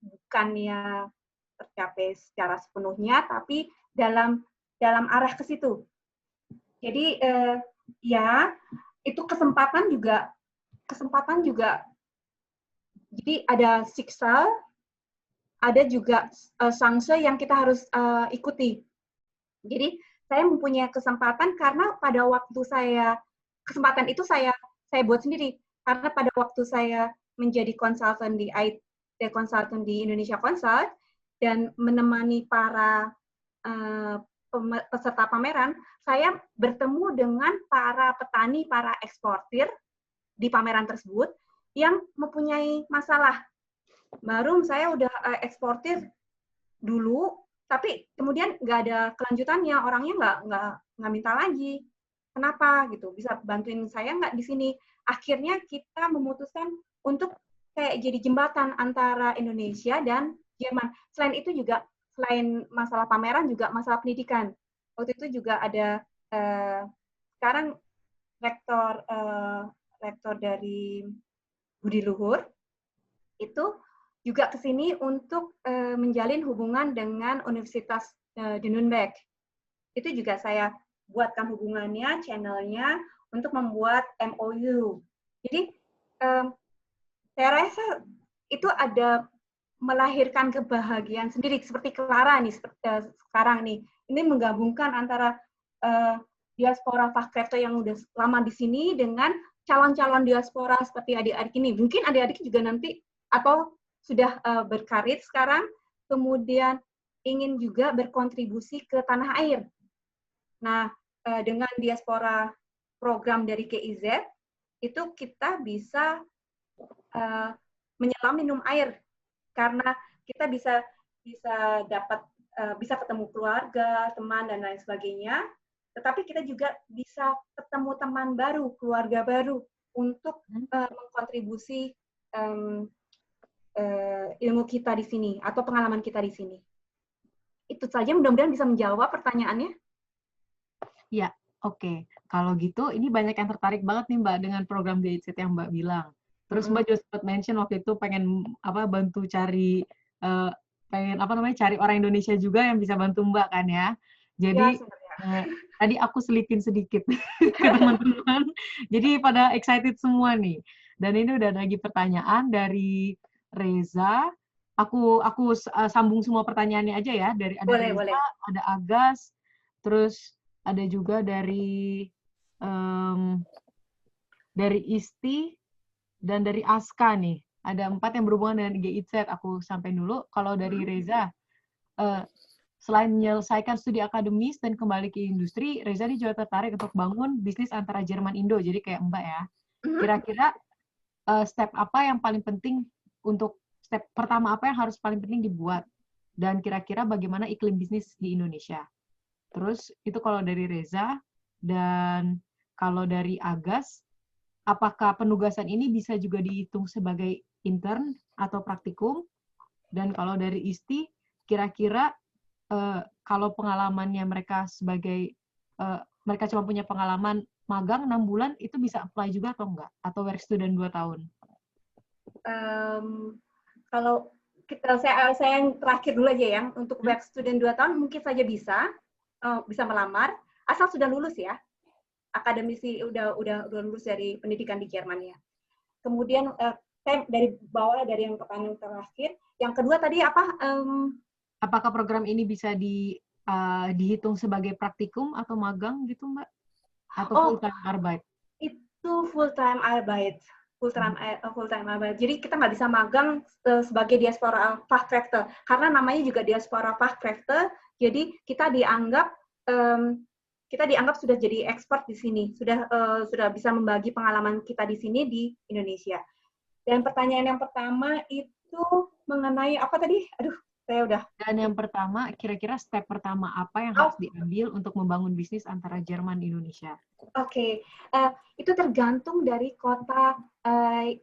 bukannya tercapai secara sepenuhnya, tapi dalam arah ke situ. Jadi ya, itu kesempatan juga. Jadi ada siksa, ada juga sanksi yang kita harus ikuti. Jadi saya mempunyai kesempatan karena pada waktu kesempatan itu saya buat sendiri. Karena pada waktu saya menjadi konsultan di Indonesia Consult dan menemani para peserta pameran, saya bertemu dengan para petani, para eksportir di pameran tersebut yang mempunyai masalah. Baru saya udah eksportir dulu, tapi kemudian nggak ada kelanjutannya, orangnya nggak minta lagi. Kenapa gitu? Bisa bantuin saya nggak di sini? Akhirnya kita memutuskan untuk kayak jadi jembatan antara Indonesia dan Jerman. Selain itu juga, selain masalah pameran, juga masalah pendidikan. Waktu itu juga ada sekarang rektor dari Budi Luhur itu juga ke sini untuk menjalin hubungan dengan Universitas di Nuremberg. Itu juga saya buatkan hubungannya, channelnya, untuk membuat MOU. Jadi, saya rasa itu ada melahirkan kebahagiaan sendiri, seperti Clara nih, sekarang nih. Ini menggabungkan antara diaspora Fachkräfte yang udah lama di sini dengan calon-calon diaspora seperti adik-adik ini. Mungkin adik-adik juga nanti, atau sudah berkarir sekarang, kemudian ingin juga berkontribusi ke tanah air. Nah, dengan diaspora program dari KIZ, itu kita bisa menyelam minum air, karena kita bisa ketemu keluarga, teman, dan lain sebagainya, tetapi kita juga bisa ketemu teman baru, keluarga baru, untuk mengkontribusi ilmu kita di sini atau pengalaman kita di sini. Itu saja, mudah-mudahan bisa menjawab pertanyaannya. Ya, oke. Kalau gitu, ini banyak yang tertarik banget nih Mbak dengan program DICT yang Mbak bilang. Terus Mbak juga sempat mention waktu itu pengen bantu cari cari orang Indonesia juga yang bisa bantu Mbak kan ya. Jadi tadi aku selipin sedikit ke teman-teman. Jadi pada excited semua nih. Dan ini udah ada lagi pertanyaan dari Reza. Aku sambung semua pertanyaannya aja ya. Dari ada Reza, boleh. Ada Agas, terus ada juga dari Isti dan dari Aska nih. Ada 4 yang berhubungan dengan GIZ. Aku sampai dulu. Kalau dari Reza, selain menyelesaikan studi akademis dan kembali ke industri, Reza ini juga tertarik untuk bangun bisnis antara Jerman-Indo. Jadi kayak Mbak ya. Kira-kira step apa yang paling penting step pertama apa yang harus paling penting dibuat? Dan kira-kira bagaimana iklim bisnis di Indonesia? Terus itu kalau dari Reza. Dan kalau dari Agas, apakah penugasan ini bisa juga dihitung sebagai intern atau praktikum? Dan kalau dari Isti, kira-kira kalau pengalamannya mereka mereka cuma punya pengalaman magang 6 bulan, itu bisa apply juga atau enggak? Atau work student 2 tahun? Kalau saya yang terakhir dulu aja ya, untuk work student 2 tahun mungkin saja bisa melamar, asal sudah lulus ya. akademisi udah lulus dari pendidikan di Jerman ya. Kemudian saya dari bawah dari yang pertanyaan terakhir. Yang kedua tadi apa? Apakah program ini bisa dihitung sebagai praktikum atau magang gitu, Mbak? Atau full-time arbeit? Itu full-time arbeit. Full-time arbeit. Jadi kita nggak bisa magang sebagai diaspora Fachkräfte. Karena namanya juga diaspora Fachkräfte, jadi kita dianggap sudah jadi expert di sini. Sudah bisa membagi pengalaman kita di sini di Indonesia. Dan pertanyaan yang pertama itu mengenai apa tadi? Aduh, saya udah. Dan yang pertama, kira-kira step pertama apa yang harus diambil untuk membangun bisnis antara Jerman dan Indonesia? Oke. Itu tergantung dari kota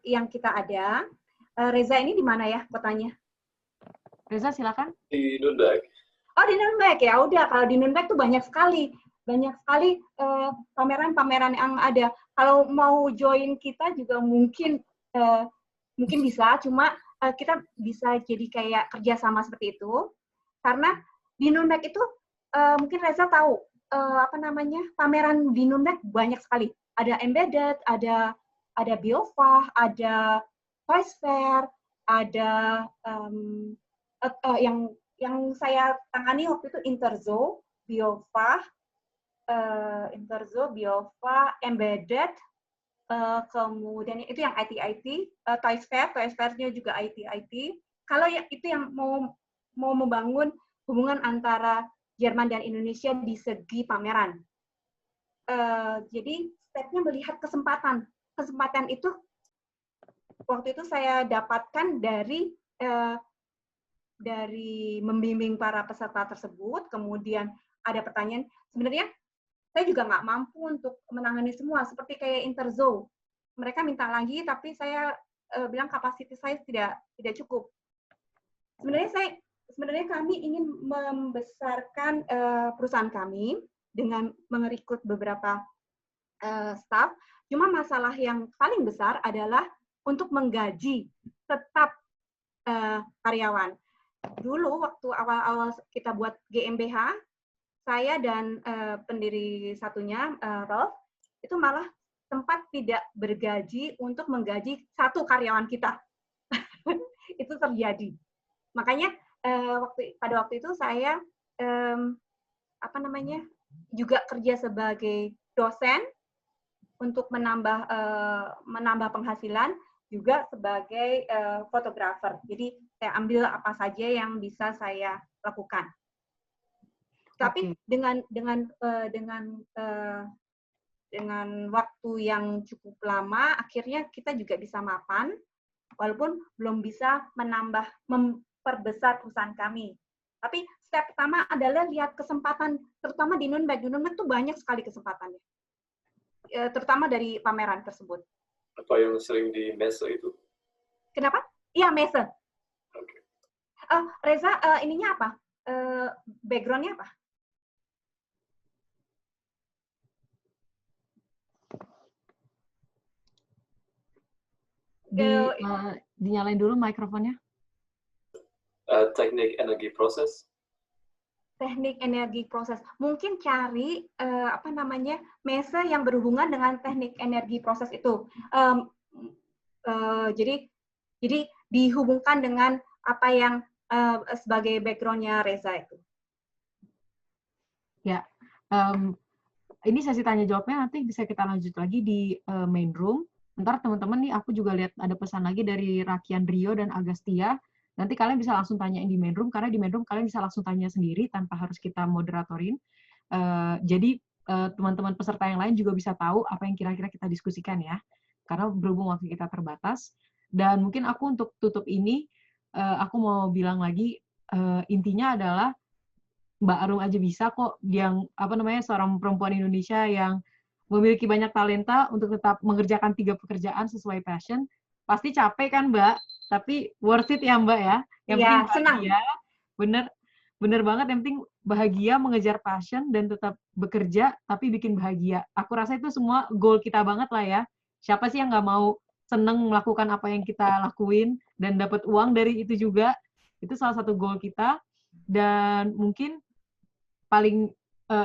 yang kita ada. Reza ini di mana ya kotanya? Reza, silakan. Di Nürnberg. Oh, di Nürnberg ya. Udah, kalau di Nürnberg tuh banyak sekali pameran-pameran yang ada. Kalau mau join kita juga mungkin bisa, cuma kita bisa jadi kayak kerjasama seperti itu, karena di Nürnberg itu mungkin Reza tahu pameran di Nürnberg banyak sekali. Ada embedded, ada BioFach, ada Toys Fair, ada yang saya tangani waktu itu Interzo, BioFach, embedded. Kemudian itu yang IT, Toys Fair-nya juga IT. Kalau itu yang mau membangun hubungan antara Jerman dan Indonesia di segi pameran. Jadi stepnya melihat kesempatan. Kesempatan itu waktu itu saya dapatkan dari membimbing para peserta tersebut. Kemudian ada pertanyaan, sebenarnya saya juga nggak mampu untuk menangani semua, seperti kayak Interzo. Mereka minta lagi, tapi saya bilang kapasitas saya tidak cukup. Sebenarnya kami ingin membesarkan perusahaan kami dengan merekrut beberapa staff. Cuma masalah yang paling besar adalah untuk menggaji tetap karyawan. Dulu waktu awal-awal kita buat GmbH, saya dan pendiri satunya, Rolf, itu malah sempat tidak bergaji untuk menggaji satu karyawan kita. Itu terjadi. Makanya pada waktu itu saya juga kerja sebagai dosen untuk menambah penghasilan, juga sebagai fotografer. Jadi saya ambil apa saja yang bisa saya lakukan. Tapi dengan waktu yang cukup lama, akhirnya kita juga bisa mapan, walaupun belum bisa memperbesar perusahaan kami. Tapi step pertama adalah lihat kesempatan, terutama di Nürnberg. Di Nürnberg tuh banyak sekali kesempatannya, terutama dari pameran tersebut. Apa yang sering di Messe itu? Kenapa? Iya, Messe. Okay. Reza, ininya apa? Background-nya apa? Dinyalain dulu mikrofonnya. Teknik energi proses. Teknik energi proses. Mungkin cari Messe yang berhubungan dengan teknik energi proses itu. Jadi dihubungkan dengan apa yang sebagai background-nya Reza itu. Ya, ini sesi tanya jawabnya nanti bisa kita lanjut lagi di main room. Ntar teman-teman nih, aku juga lihat ada pesan lagi dari Rakian Rio dan Agastya. Nanti kalian bisa langsung tanyain di main room, karena di main room kalian bisa langsung tanya sendiri tanpa harus kita moderatorin. Jadi teman-teman peserta yang lain juga bisa tahu apa yang kira-kira kita diskusikan ya. Karena berhubung waktu kita terbatas. Dan mungkin aku untuk tutup ini, aku mau bilang lagi, intinya adalah Mbak Arum aja bisa kok, yang seorang perempuan Indonesia yang memiliki banyak talenta untuk tetap mengerjakan 3 pekerjaan sesuai passion. Pasti capek kan, Mbak? Tapi worth it ya, Mbak ya? Yang penting bahagia. Bener banget, yang penting bahagia, mengejar passion, dan tetap bekerja, tapi bikin bahagia. Aku rasa itu semua goal kita banget lah ya. Siapa sih yang nggak mau seneng melakukan apa yang kita lakuin, dan dapat uang dari itu juga. Itu salah satu goal kita. Dan mungkin paling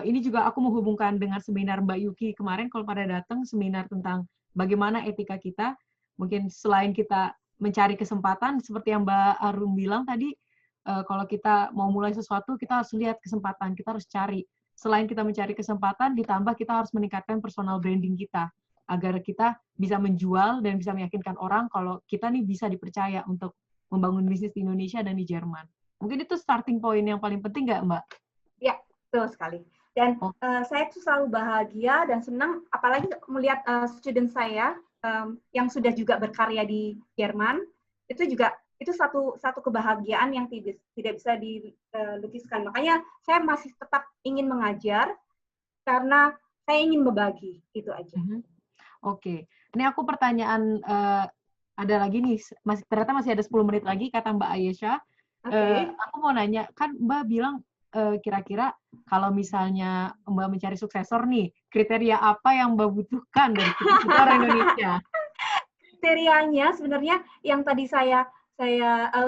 ini juga aku menghubungkan dengan seminar Mbak Yuki kemarin, kalau pada datang seminar tentang bagaimana etika kita, mungkin selain kita mencari kesempatan, seperti yang Mbak Arum bilang tadi, kalau kita mau mulai sesuatu, kita harus lihat kesempatan, kita harus cari. Selain kita mencari kesempatan, ditambah kita harus meningkatkan personal branding kita, agar kita bisa menjual dan bisa meyakinkan orang kalau kita nih bisa dipercaya untuk membangun bisnis di Indonesia dan di Jerman. Mungkin itu starting point yang paling penting nggak, Mbak? Ya, betul sekali. Dan saya tuh selalu bahagia dan senang, apalagi melihat student saya yang sudah juga berkarya di Jerman, itu satu kebahagiaan yang tidak bisa dilukiskan. Makanya saya masih tetap ingin mengajar karena saya ingin berbagi, itu aja. Oke. Ini aku pertanyaan ada lagi nih, ternyata masih ada 10 menit lagi, kata Mbak Ayesha. Aku mau nanya, kan Mbak bilang kira-kira kalau misalnya Mbak mencari suksesor nih, kriteria apa yang Mbak butuhkan dari suksesor Indonesia? Kriterianya sebenarnya yang tadi saya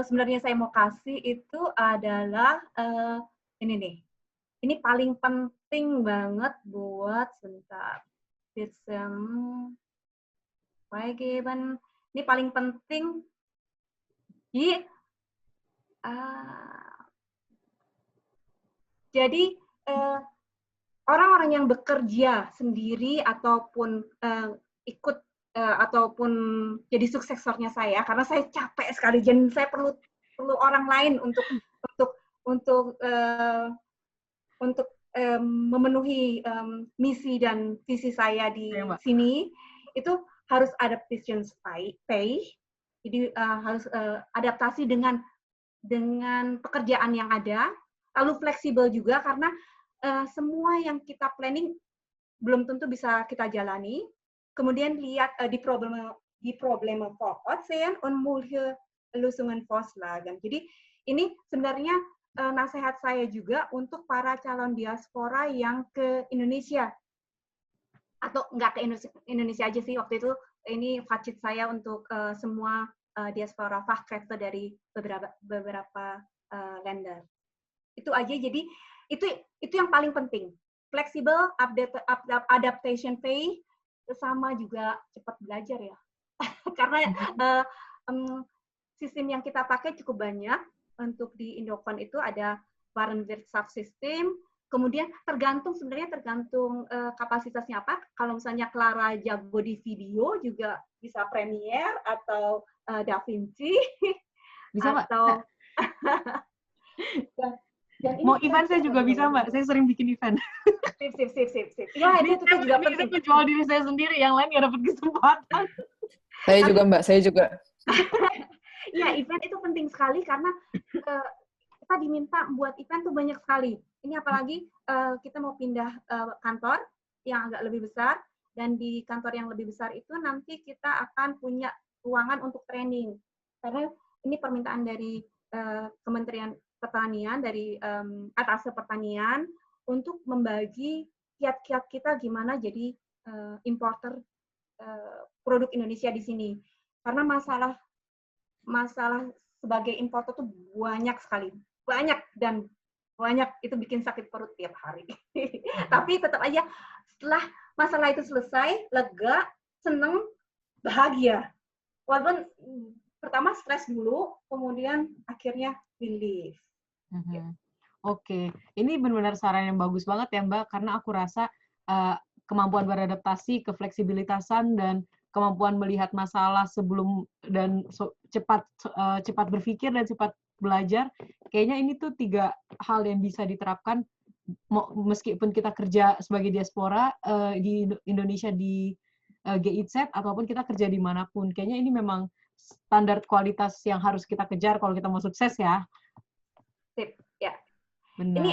sebenarnya saya mau kasih itu adalah ini nih. Ini paling penting banget buat sebentar. Ini paling penting jadi orang-orang yang bekerja sendiri ataupun ikut ataupun jadi suksesornya saya, karena saya capek sekali, dan saya perlu orang lain untuk memenuhi misi dan visi saya di sini. Itu harus adaptation pay, jadi harus adaptasi dengan pekerjaan yang ada, lalu fleksibel juga karena semua yang kita planning belum tentu bisa kita jalani. Kemudian lihat di problemen vooruit zijn en multiple lösungen voorstellen. Jadi ini sebenarnya nasihat saya juga untuk para calon diaspora yang ke Indonesia, atau nggak ke Indonesia aja sih, waktu itu ini facit saya untuk semua diaspora fachkräfte dari beberapa lender. Itu aja, jadi itu yang paling penting. Fleksibel, adaptation pay, sama juga cepat belajar ya. Karena sistem yang kita pakai cukup banyak. Untuk di Indocon itu ada Warenwirtschaft system, kemudian tergantung kapasitasnya apa. Kalau misalnya Clara jago di video, juga bisa Premiere atau DaVinci. Bisa, Mbak? Atau dan mau event saya juga bisa, Mbak. Saya sering bikin event. Sip. Ya, itu juga penting. Saya menjual diri saya sendiri, yang lain nggak dapat kesempatan. Saya juga, Mbak. Saya juga. Ya, event itu penting sekali karena kita diminta buat event tuh banyak sekali. Ini apalagi kita mau pindah kantor yang agak lebih besar, dan di kantor yang lebih besar itu nanti kita akan punya ruangan untuk training. Karena ini permintaan dari Kementerian Pertanian, dari Atase Pertanian, untuk membagi kiat-kiat kita gimana jadi importer produk Indonesia di sini. Karena masalah sebagai importer tuh banyak sekali. Banyak itu bikin sakit perut tiap hari. Tapi tetap aja setelah masalah itu selesai, lega, seneng, bahagia. Walaupun pertama stres dulu, kemudian akhirnya relief. Oke. Ini benar-benar saran yang bagus banget ya, Mbak, karena aku rasa kemampuan beradaptasi, kefleksibilitasan, dan kemampuan melihat masalah sebelum dan cepat berpikir dan cepat belajar, kayaknya ini tuh 3 hal yang bisa diterapkan meskipun kita kerja sebagai diaspora di Indonesia di GIZ ataupun kita kerja dimanapun. Kayaknya ini memang standar kualitas yang harus kita kejar kalau kita mau sukses ya. Sip, ya. Benar. Ini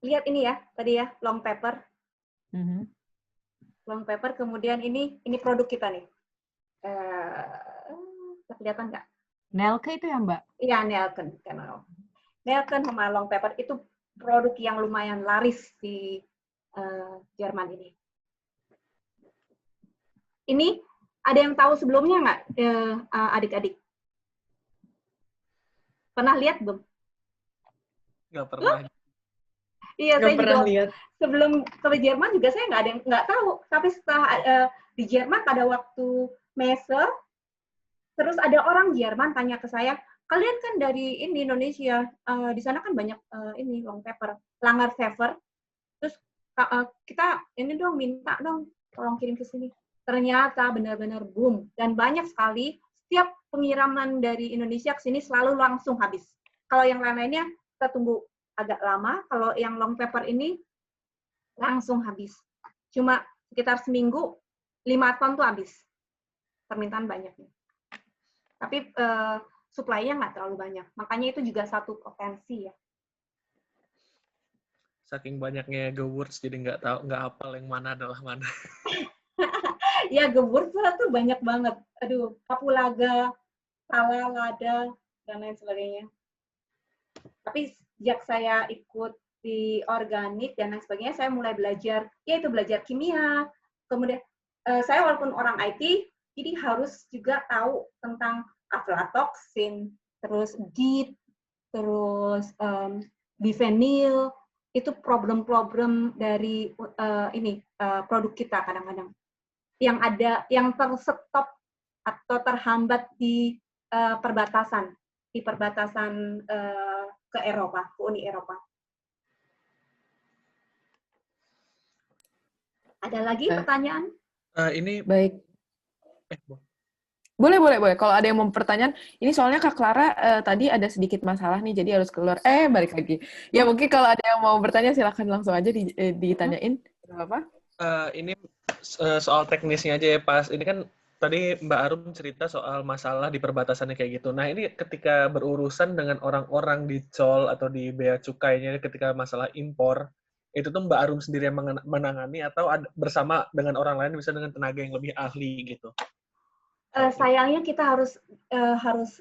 lihat ini ya, tadi ya, long paper. Long paper, kemudian ini produk kita nih. Kelihatan nggak? Nelke itu ya, Mbak? Iya, Nelken. Nelken sama long paper itu produk yang lumayan laris di Jerman ini. Ini ada yang tahu sebelumnya nggak, adik-adik? Pernah lihat belum? Nggak pernah. Iya, Nggak saya pernah juga lihat. sebelum ke Jerman juga saya nggak tahu. Tapi setelah di Jerman pada waktu mese, terus ada orang Jerman tanya ke saya, kalian kan dari ini Indonesia, di sana kan banyak ini long paper, langar paper. Terus kita ini dong minta dong tolong kirim ke sini. Ternyata benar-benar boom dan banyak sekali. Setiap pengiriman dari Indonesia ke sini selalu langsung habis. Kalau yang lain-lainnya kita tunggu agak lama. Kalau yang long paper ini langsung habis. Cuma sekitar seminggu 5 ton tuh habis. Permintaan banyak nih. Tapi supply-nya nggak terlalu banyak. Makanya itu juga satu potensi ya. Saking banyaknya Gewurz jadi nggak hafal yang mana adalah mana. Ya, Gewurz tuh banyak banget. Aduh, kapulaga, pala, lada, dan lain sebagainya. Tapi sejak saya ikut di organik dan lain sebagainya, saya mulai belajar, yaitu belajar kimia. Kemudian saya walaupun orang IT, jadi harus juga tahu tentang aflatoksin, terus DEET, terus bifenil, itu problem-problem dari produk kita kadang-kadang. Yang terstop atau terhambat di perbatasan ke Eropa, ke Uni Eropa. Ada lagi pertanyaan? Ini Baik. Boleh. Kalau ada yang mau pertanyaan, ini soalnya Kak Clara tadi ada sedikit masalah nih, jadi harus keluar. Balik lagi. Ya mungkin kalau ada yang mau bertanya, silakan langsung aja ditanyain. Apa? Ini soal teknisnya aja ya, Pas. Ini kan tadi Mbak Arum cerita soal masalah di perbatasannya kayak gitu. Nah, ini ketika berurusan dengan orang-orang di Col atau di bea cukainya ketika masalah impor, itu tuh Mbak Arum sendiri yang menangani atau bersama dengan orang lain, bisa dengan tenaga yang lebih ahli gitu? Sayangnya kita harus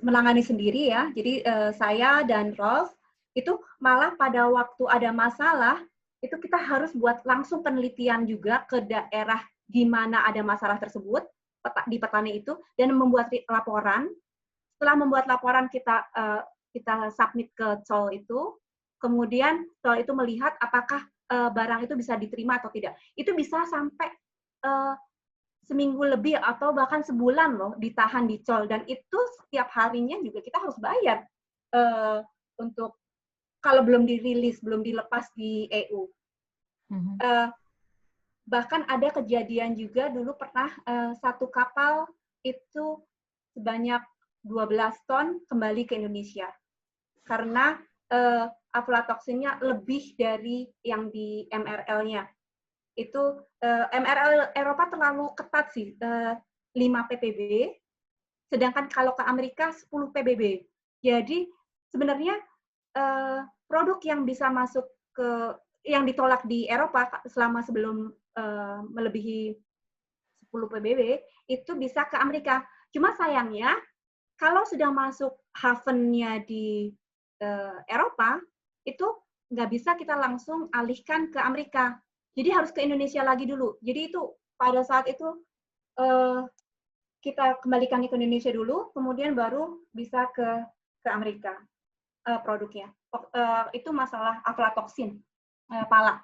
menangani sendiri ya. Jadi saya dan Rolf itu malah pada waktu ada masalah itu kita harus buat langsung penelitian juga ke daerah di mana ada masalah tersebut di petani itu dan membuat laporan. Setelah membuat laporan kita submit ke Col itu, kemudian Col itu melihat apakah barang itu bisa diterima atau tidak. Itu bisa sampai seminggu lebih atau bahkan sebulan loh ditahan di Col, dan itu setiap harinya juga kita harus bayar untuk kalau belum dirilis, belum dilepas di EU. Bahkan ada kejadian juga dulu pernah satu kapal itu sebanyak 12 ton kembali ke Indonesia karena aflatoksinnya lebih dari yang di MRL-nya. Itu MRL Eropa terlalu ketat sih, 5 ppb, sedangkan kalau ke Amerika 10 ppb. Jadi sebenarnya produk yang bisa masuk yang ditolak di Eropa selama sebelum melebihi 10 ppb itu bisa ke Amerika. Cuma sayangnya kalau sudah masuk havennya di Eropa itu nggak bisa kita langsung alihkan ke Amerika. Jadi harus ke Indonesia lagi dulu. Jadi itu pada saat itu kita kembalikan ke Indonesia dulu, kemudian baru bisa ke Amerika produknya. Itu masalah aflatoksin pala.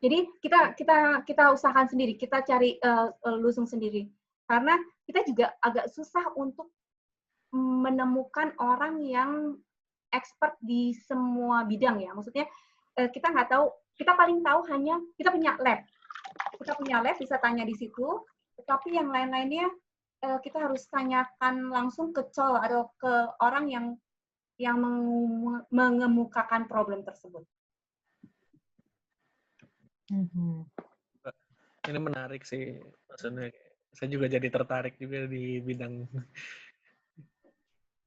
Jadi kita usahakan sendiri, kita cari lusung sendiri. Karena kita juga agak susah untuk menemukan orang yang expert di semua bidang ya. Maksudnya kita nggak tahu. Kita paling tahu hanya kita punya lab. Kita punya lab, bisa tanya di situ. Tetapi yang lain-lainnya kita harus tanyakan langsung ke Col atau ke orang yang mengemukakan problem tersebut. Ini menarik sih, maksudnya saya juga jadi tertarik juga di bidang.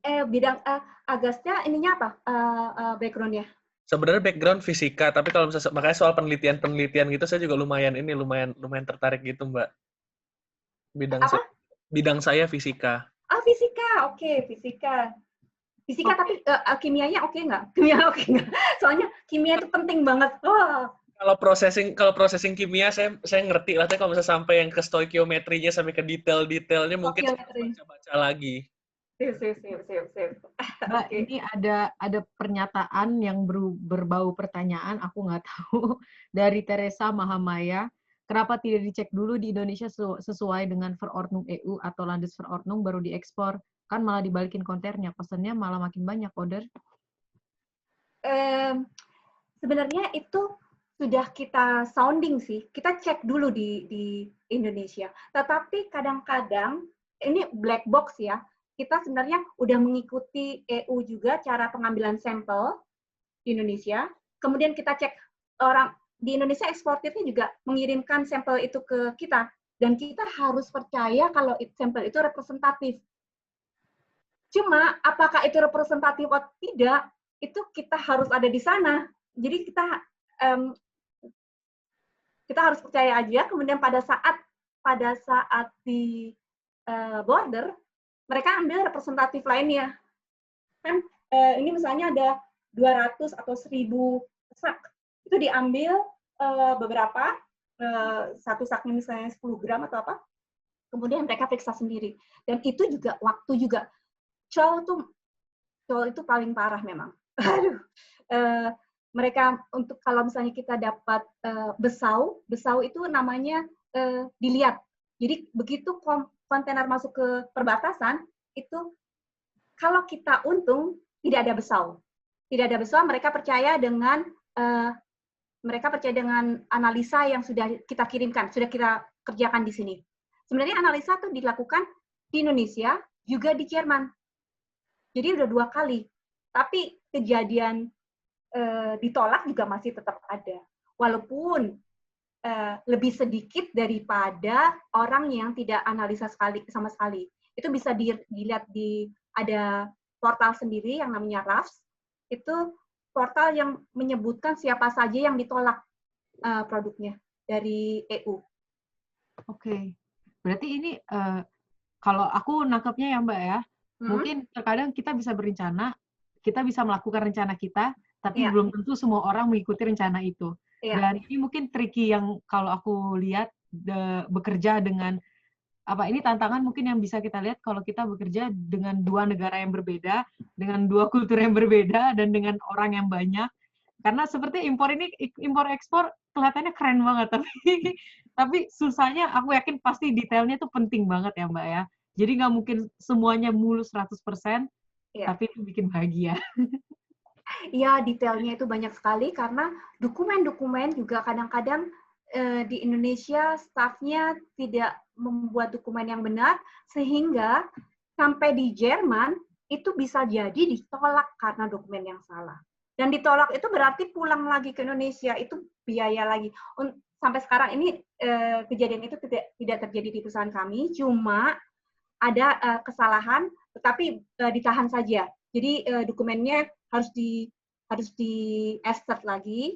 Bidang Agastya ininya apa background-nya? Sebenarnya background fisika, tapi kalau misalnya makanya soal penelitian gitu saya juga lumayan tertarik gitu, Mbak. Bidang saya fisika. Fisika. Oke, fisika. Fisika tapi kimianya oke nggak? Kimia oke nggak? Soalnya kimia itu penting banget. Kalau processing kimia saya ngerti lah, tapi kalau misalnya sampai yang ke stoikiometrinya sampai ke detailnya mungkin saya harus baca lagi. Sip. Mbak, Oke. ini ada pernyataan yang berbau pertanyaan, aku nggak tahu, dari Teresa Mahamaya. Kenapa tidak dicek dulu di Indonesia sesuai dengan Verordnung EU atau Landesverordnung baru diekspor? Kan malah dibalikin konternya, pesannya malah makin banyak order. Sebenarnya itu sudah kita sounding sih, kita cek dulu di Indonesia. Tetapi kadang-kadang, ini black box ya, kita sebenarnya udah mengikuti EU juga cara pengambilan sampel di Indonesia. Kemudian kita cek orang di Indonesia eksportirnya juga mengirimkan sampel itu ke kita. Dan kita harus percaya kalau sampel itu representatif. Cuma apakah itu representatif atau tidak, itu kita harus ada di sana. Jadi kita harus percaya aja. Kemudian pada saat di border, mereka ambil representatif lainnya. Kan ini misalnya ada 200 atau 1000 sak. Itu diambil beberapa, satu saknya misalnya 10 gram atau apa, kemudian mereka periksa sendiri. Dan itu juga waktu juga. Col itu paling parah memang. Aduh. Mereka untuk kalau misalnya kita dapat besau itu namanya dilihat. Jadi begitu kontainer masuk ke perbatasan, itu kalau kita untung tidak ada besau. Tidak ada besau, mereka percaya dengan analisa yang sudah kita kirimkan, sudah kita kerjakan di sini. Sebenarnya analisa itu dilakukan di Indonesia, juga di Jerman. Jadi udah 2 kali. Tapi kejadian ditolak juga masih tetap ada. Walaupun lebih sedikit daripada orang yang tidak analisa sama sekali. Itu bisa dilihat ada portal sendiri yang namanya RAFS. Itu portal yang menyebutkan siapa saja yang ditolak produknya dari EU. Oke. Berarti ini kalau aku nangkepnya ya Mbak ya, mungkin terkadang kita bisa berencana, kita bisa melakukan rencana kita, tapi belum tentu semua orang mengikuti rencana itu. Dan ini mungkin tricky yang kalau aku lihat bekerja dengan ini tantangan mungkin yang bisa kita lihat kalau kita bekerja dengan 2 negara yang berbeda, dengan 2 kultur yang berbeda, dan dengan orang yang banyak. Karena seperti impor ekspor kelihatannya keren banget, tapi susahnya aku yakin pasti detailnya itu penting banget ya Mbak ya. Jadi nggak mungkin semuanya mulus 100%, tapi itu bikin bahagia. Iya, detailnya itu banyak sekali karena dokumen-dokumen juga kadang-kadang di Indonesia stafnya tidak membuat dokumen yang benar, sehingga sampai di Jerman itu bisa jadi ditolak karena dokumen yang salah. Dan ditolak itu berarti pulang lagi ke Indonesia, itu biaya lagi. Sampai sekarang ini kejadian itu tidak terjadi di perusahaan kami, cuma ada kesalahan, tetapi ditahan saja. Jadi dokumennya harus di extract lagi,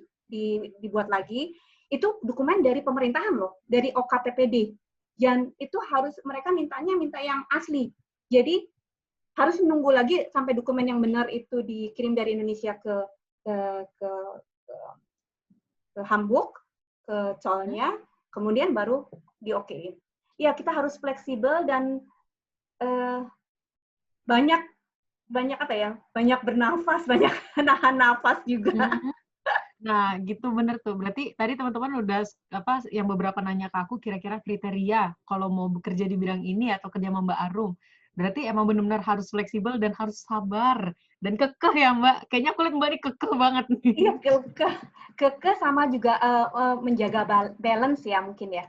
dibuat lagi. Itu dokumen dari pemerintahan loh, dari OKPPD. Dan itu harus mereka minta yang asli. Jadi harus menunggu lagi sampai dokumen yang benar itu dikirim dari Indonesia ke Hamburg, ke colnya, kemudian baru di-okein. Ya, kita harus fleksibel dan banyak bernafas, banyak nahan nafas juga. Nah, gitu bener tuh. Berarti tadi teman-teman udah yang beberapa nanya ke aku kira-kira kriteria kalau mau bekerja di bidang ini atau kerja sama Mbak Arum. Berarti emang benar-benar harus fleksibel dan harus sabar dan kekeh ya Mbak. Kayaknya aku lihat Mbak ini kekeh banget nih. Iya, kekeh sama juga menjaga balance ya mungkin ya.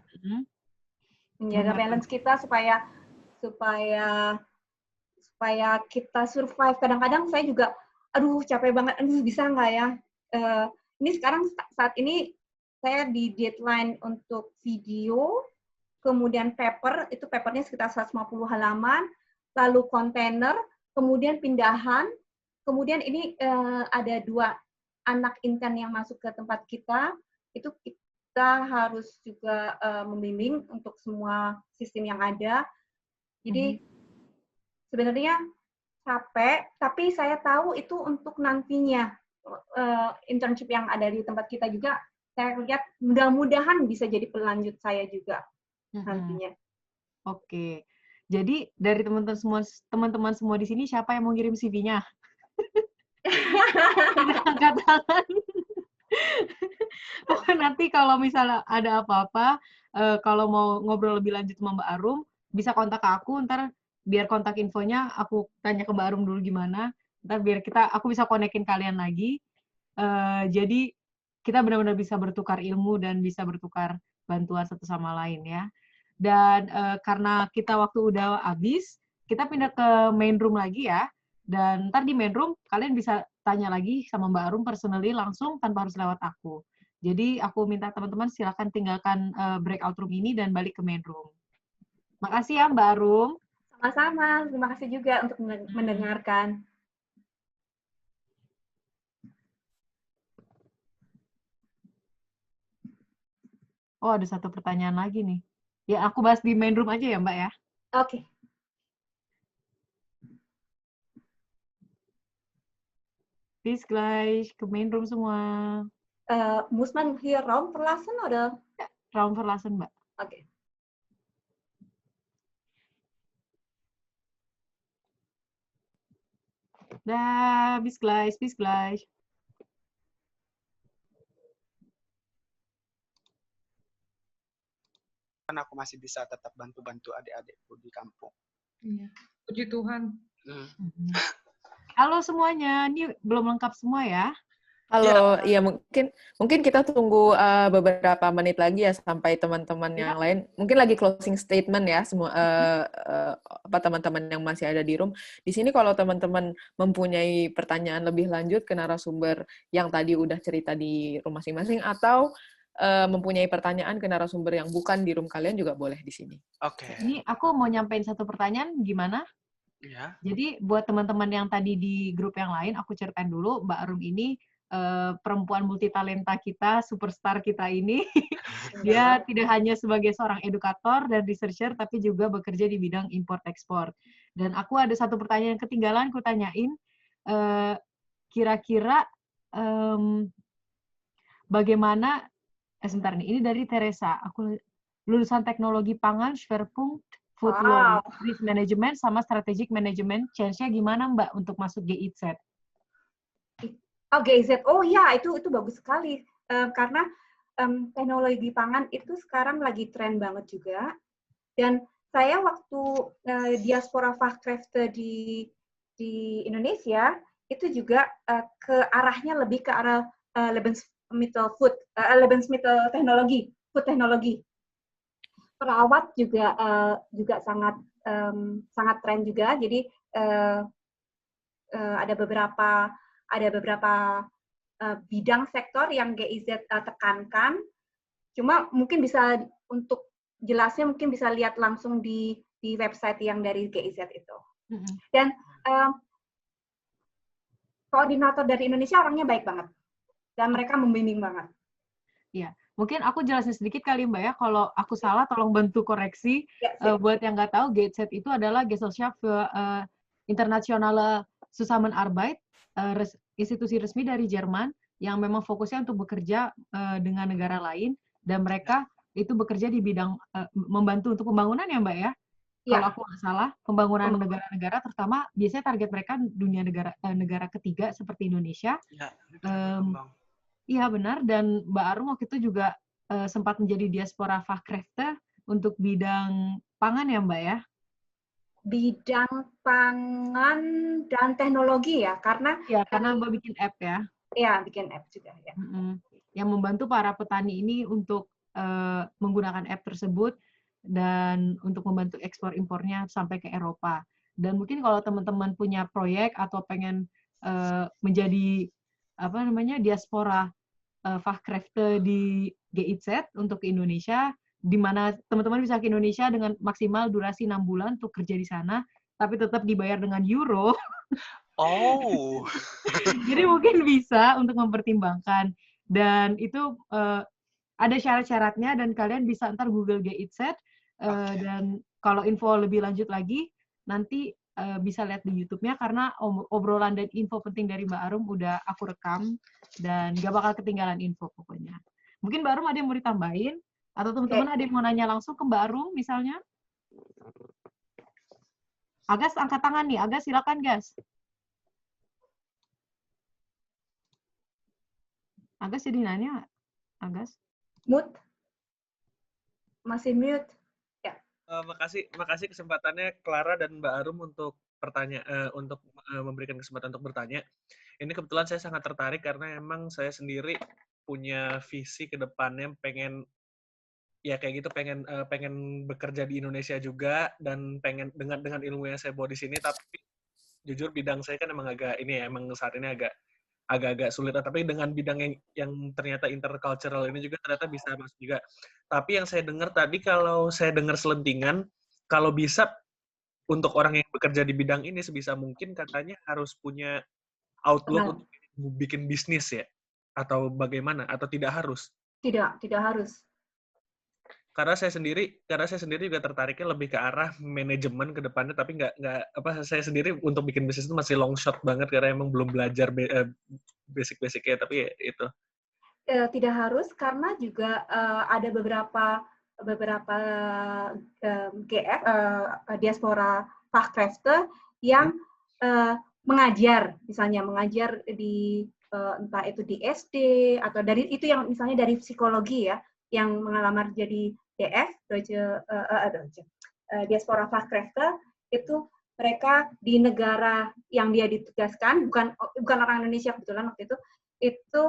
Menjaga balance kita supaya kita survive. Kadang-kadang saya juga, aduh capek banget, bisa nggak ya? Ini sekarang saat ini saya di deadline untuk video, kemudian papernya sekitar 150 halaman, lalu kontainer, kemudian pindahan, kemudian ini ada 2 anak intern yang masuk ke tempat kita, itu kita harus juga membimbing untuk semua sistem yang ada. Jadi sebenarnya capek, tapi saya tahu itu untuk nantinya internship yang ada di tempat kita juga, saya lihat mudah-mudahan bisa jadi pelanjut saya juga nantinya. Oke. Jadi dari teman-teman semua di sini siapa yang mau ngirim CV-nya? Angkat tangan. Pokoknya nanti kalau misalnya ada apa-apa, kalau mau ngobrol lebih lanjut sama Mbak Arum, bisa kontak ke aku, ntar biar kontak infonya aku tanya ke Mbak Arum dulu gimana, ntar biar aku bisa konekin kalian lagi. Jadi kita benar-benar bisa bertukar ilmu dan bisa bertukar bantuan satu sama lain ya. Dan karena kita waktu udah habis, kita pindah ke main room lagi ya. Dan ntar di main room kalian bisa tanya lagi sama Mbak Arum personally langsung tanpa harus lewat aku. Jadi aku minta teman-teman silakan tinggalkan breakout room ini dan balik ke main room. Makasih ya Mbak Arum. Sama-sama, terima kasih juga untuk mendengarkan. Oh, ada satu pertanyaan lagi nih. Ya, aku bahas di main room aja ya, Mbak ya. Oke. Please guys, ke main room semua. Muss man hier Raum verlassen oder? Ya, Raum verlassen, Mbak. Oke. Dah, bis gleich, bis gleich. Kan aku masih bisa tetap bantu-bantu adik-adikku di kampung. Iya. Puji Tuhan. Halo semuanya, ini belum lengkap semua ya? Halo, ya mungkin kita tunggu beberapa menit lagi ya sampai teman-teman yang lain. Mungkin lagi closing statement ya semua teman-teman yang masih ada di room. Di sini kalau teman-teman mempunyai pertanyaan lebih lanjut ke narasumber yang tadi udah cerita di room masing-masing atau mempunyai pertanyaan ke narasumber yang bukan di room kalian juga boleh di sini. Oke. Ini aku mau nyampein satu pertanyaan, gimana? Ya. Jadi buat teman-teman yang tadi di grup yang lain, aku ceritain dulu, Mbak Arum ini perempuan multitalenta kita, superstar kita ini. Dia tidak hanya sebagai seorang edukator dan researcher, tapi juga bekerja di bidang import-ekspor. Dan aku ada satu pertanyaan yang ketinggalan, aku tanyain, kira-kira bagaimana, sebentar nih, ini dari Teresa, aku lulusan teknologi pangan, Schwerpunkt Food Law, Risk Management, sama Strategic Management, change-nya gimana Mbak untuk masuk GIZ? Oh, GIZ, oh ya, itu bagus sekali. Karena teknologi pangan itu sekarang lagi tren banget juga. Dan saya waktu diaspora Fachkräfte di Indonesia, itu juga ke arahnya lebih ke arah Lebensmittel teknologi, food teknologi. Perawat juga sangat tren juga. Jadi ada beberapa bidang sektor yang GIZ tekankan. Cuma mungkin bisa untuk jelasnya mungkin bisa lihat langsung di website yang dari GIZ itu. Dan koordinator dari Indonesia orangnya baik banget. Dan mereka membimbing banget. Iya, mungkin aku jelasin sedikit kali Mbak ya, kalau aku salah tolong bantu koreksi. Buat yang nggak tahu, GIZ itu adalah Gesellschaft für Internationale Zusammenarbeit, institusi resmi dari Jerman yang memang fokusnya untuk bekerja dengan negara lain, dan mereka itu bekerja di bidang membantu untuk pembangunan ya Mbak ya? Kalau aku nggak salah, pembangunan negara-negara, terutama biasanya target mereka dunia negara ketiga seperti Indonesia. Iya benar, dan Mbak Arum waktu itu juga sempat menjadi diaspora Fachkräfte untuk bidang pangan ya Mbak ya? Bidang pangan dan teknologi ya, karena Mbak bikin app ya? Iya, bikin app juga ya. Yang membantu para petani ini untuk menggunakan app tersebut dan untuk membantu ekspor impornya sampai ke Eropa. Dan mungkin kalau teman-teman punya proyek atau pengen menjadi diaspora Fachkräfte di GIZ untuk ke Indonesia, di mana teman-teman bisa ke Indonesia dengan maksimal durasi 6 bulan untuk kerja di sana, tapi tetap dibayar dengan euro. Oh. Jadi mungkin bisa untuk mempertimbangkan. Dan itu ada syarat-syaratnya, dan kalian bisa ntar Google GIZ, dan kalau info lebih lanjut lagi, nanti bisa lihat di YouTube-nya, karena obrolan dan info penting dari Mbak Arum udah aku rekam, dan gak bakal ketinggalan info pokoknya. Mungkin Mbak Arum ada yang mau ditambahin? Atau teman-teman ada yang mau nanya langsung ke Mbak Arum misalnya? Agas angkat tangan nih. Agas silakan, Gas. Agas jadi nanya, Agas. Mute. Masih mute. Ya. Makasih kesempatannya Clara dan Mbak Arum untuk memberikan kesempatan untuk bertanya. Ini kebetulan saya sangat tertarik karena emang saya sendiri punya visi ke depannya pengen ya kayak gitu, pengen bekerja di Indonesia juga dan pengen dengan ilmu yang saya bawa di sini, tapi jujur bidang saya kan emang emang saat ini agak sulit, tapi dengan bidang yang ternyata intercultural ini juga ternyata bisa masuk juga. Tapi yang saya dengar tadi, kalau saya dengar selentingan, kalau bisa untuk orang yang bekerja di bidang ini sebisa mungkin katanya harus punya outlook untuk bikin bisnis ya, atau bagaimana, atau tidak harus? Tidak harus. Karena saya sendiri juga tertariknya lebih ke arah manajemen ke depannya, tapi saya sendiri untuk bikin bisnis itu masih long shot banget karena emang belum belajar basic-basicnya, tapi ya, itu. Tidak harus, karena juga ada beberapa GF diaspora Fachkräfte yang mengajar di entah itu di SD atau dari itu yang misalnya dari psikologi ya, yang mengalamar jadi DF diaspora Fachkräfte, itu mereka di negara yang dia ditugaskan, bukan orang Indonesia kebetulan waktu itu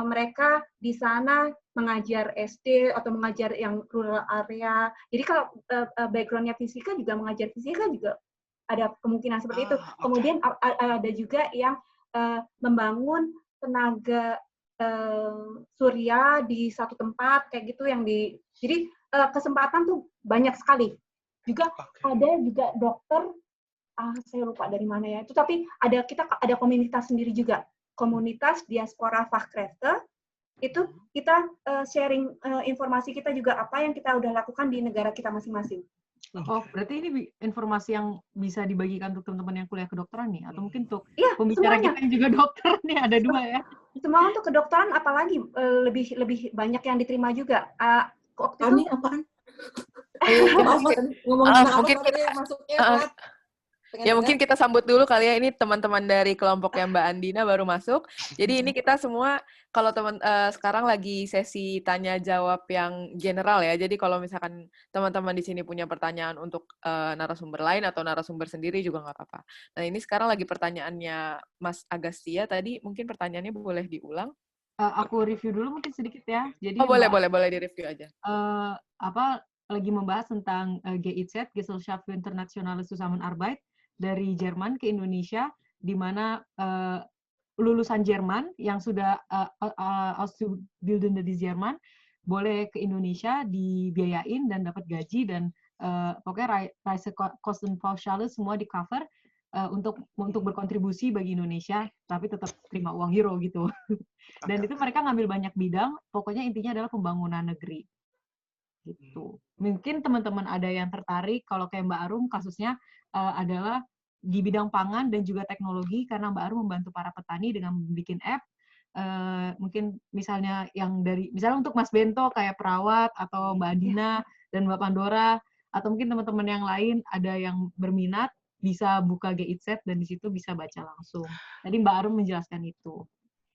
mereka di sana mengajar SD atau mengajar yang rural area. Jadi kalau background-nya fisika juga mengajar fisika juga ada kemungkinan seperti itu. Okay. Kemudian ada juga yang membangun tenaga surya di satu tempat kayak gitu jadi kesempatan tuh banyak sekali. Juga ada juga dokter, saya lupa dari mana ya itu, tapi kita ada komunitas sendiri juga, komunitas diaspora Fachkräfte. Itu kita sharing informasi kita juga apa yang kita udah lakukan di negara kita masing-masing. Oh, berarti ini informasi yang bisa dibagikan untuk teman-teman yang kuliah kedokteran nih, atau mungkin untuk semuanya. pembicara kita yang juga dokter nih, ada dua ya. Semua untuk kedokteran, apalagi lebih banyak yang diterima juga. Ini apaan? Mungkin kita masuknya ya mungkin kita sambut dulu kali ya, ini teman-teman dari kelompoknya Mbak Andina baru masuk. Jadi ini kita semua kalau sekarang lagi sesi tanya jawab yang general ya. Jadi kalau misalkan teman-teman di sini punya pertanyaan untuk narasumber lain atau narasumber sendiri juga nggak apa-apa. Nah ini sekarang lagi pertanyaannya Mas Agastya tadi, mungkin pertanyaannya boleh diulang. Aku review dulu mungkin sedikit ya. Jadi boleh di-review aja. Lagi membahas tentang GIZ, Gesellschaft für internationale Zusammenarbeit, dari Jerman ke Indonesia, di mana lulusan Jerman yang sudah Auszubildende di Jerman boleh ke Indonesia dibiayain dan dapat gaji, dan pokoknya Reisekostenpauschale semua di cover untuk berkontribusi bagi Indonesia, tapi tetap terima uang euro gitu. Dan itu mereka ngambil banyak bidang, pokoknya intinya adalah pembangunan negeri. Gitu. Mungkin teman-teman ada yang tertarik, kalau kayak Mbak Arum kasusnya adalah di bidang pangan dan juga teknologi, karena Mbak Arum membantu para petani dengan bikin app. Mungkin misalnya misalnya untuk Mas Bento kayak perawat, atau Mbak Andina dan Mbak Pandora, atau mungkin teman-teman yang lain ada yang berminat, bisa buka GIZ dan di situ bisa baca langsung. Tadi Mbak Arum menjelaskan itu.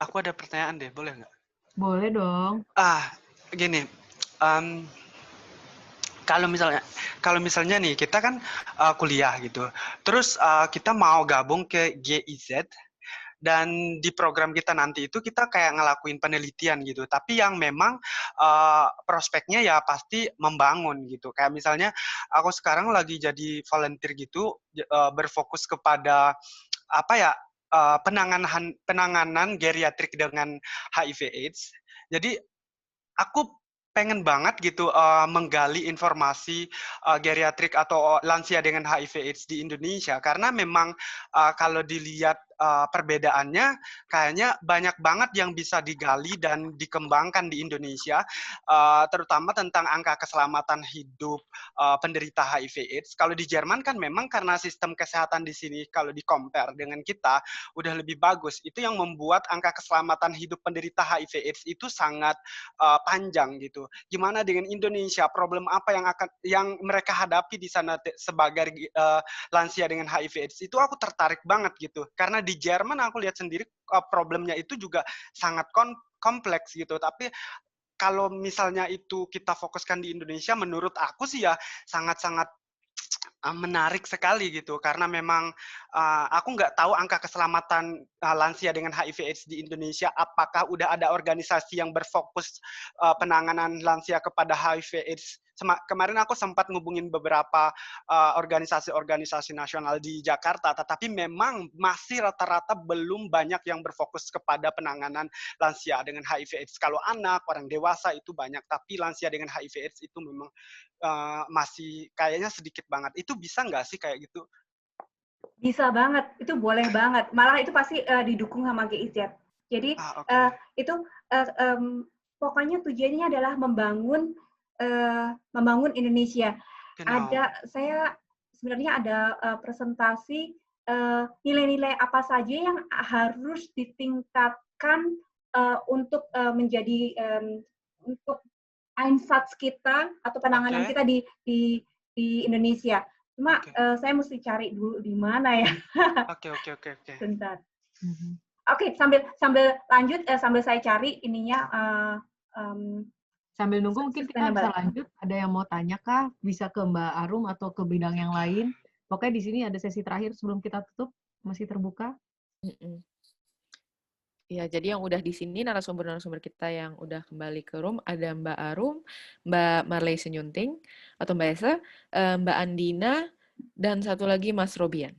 Aku ada pertanyaan deh, boleh nggak? Boleh dong. Gini. Kalau misalnya nih kita kan kuliah gitu, terus kita mau gabung ke GIZ, dan di program kita nanti itu kita kayak ngelakuin penelitian gitu, tapi yang memang prospeknya ya pasti membangun gitu. Kayak misalnya aku sekarang lagi jadi volunteer gitu, berfokus kepada penanganan geriatrik dengan HIV/AIDS. Jadi aku pengen banget gitu menggali informasi geriatrik atau lansia dengan HIV/AIDS di Indonesia, karena memang kalau dilihat perbedaannya kayaknya banyak banget yang bisa digali dan dikembangkan di Indonesia, terutama tentang angka keselamatan hidup penderita HIV/AIDS. Kalau di Jerman kan memang karena sistem kesehatan di sini kalau di-compare dengan kita udah lebih bagus. Itu yang membuat angka keselamatan hidup penderita HIV/AIDS itu sangat panjang gitu. Gimana dengan Indonesia? Problem apa yang mereka hadapi di sana sebagai lansia dengan HIV/AIDS? Itu aku tertarik banget gitu. Karena di Jerman aku lihat sendiri problemnya itu juga sangat kompleks gitu. Tapi kalau misalnya itu kita fokuskan di Indonesia, menurut aku sih ya sangat-sangat menarik sekali gitu, karena memang aku nggak tahu angka keselamatan lansia dengan HIV/AIDS di Indonesia, apakah udah ada organisasi yang berfokus penanganan lansia kepada HIV/AIDS. Kemarin aku sempat ngubungin beberapa organisasi-organisasi nasional di Jakarta, tetapi memang masih rata-rata belum banyak yang berfokus kepada penanganan lansia dengan HIV/AIDS. Kalau anak, orang dewasa itu banyak, tapi lansia dengan HIV/AIDS itu memang masih kayaknya sedikit banget. Itu bisa nggak sih kayak gitu? Bisa banget, itu boleh banget. Malah itu pasti didukung sama GIZ. Jadi itu pokoknya tujuannya adalah membangun Indonesia. Saya sebenarnya ada presentasi nilai-nilai apa saja yang harus ditingkatkan untuk menjadi untuk Einsatz kita atau penanganan kita di Indonesia. Cuma saya mesti cari dulu di mana ya. Oke. Bentar. Oke, sambil lanjut, sambil saya cari ininya. Sambil nunggu mungkin kita bisa lanjut. Ada yang mau tanya kah? Bisa ke Mbak Arum atau ke bidang yang lain. Pokoknya di sini ada sesi terakhir sebelum kita tutup, masih terbuka. Ya, jadi yang udah di sini narasumber-narasumber kita yang udah kembali ke room ada Mbak Arum, Mbak Marley Senyunting atau Mbak Esa, Mbak Andina, dan satu lagi Mas Robian.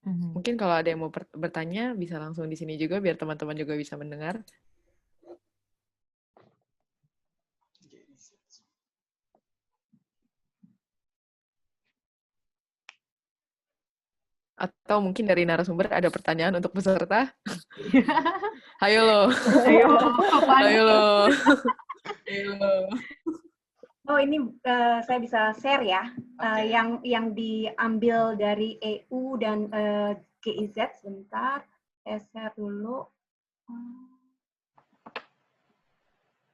Mungkin kalau ada yang mau bertanya bisa langsung di sini juga biar teman-teman juga bisa mendengar. Atau mungkin dari narasumber ada pertanyaan untuk peserta? Hayo lo. Oh, ini saya bisa share ya. Yang diambil dari EU dan GIZ. Sebentar, saya share dulu.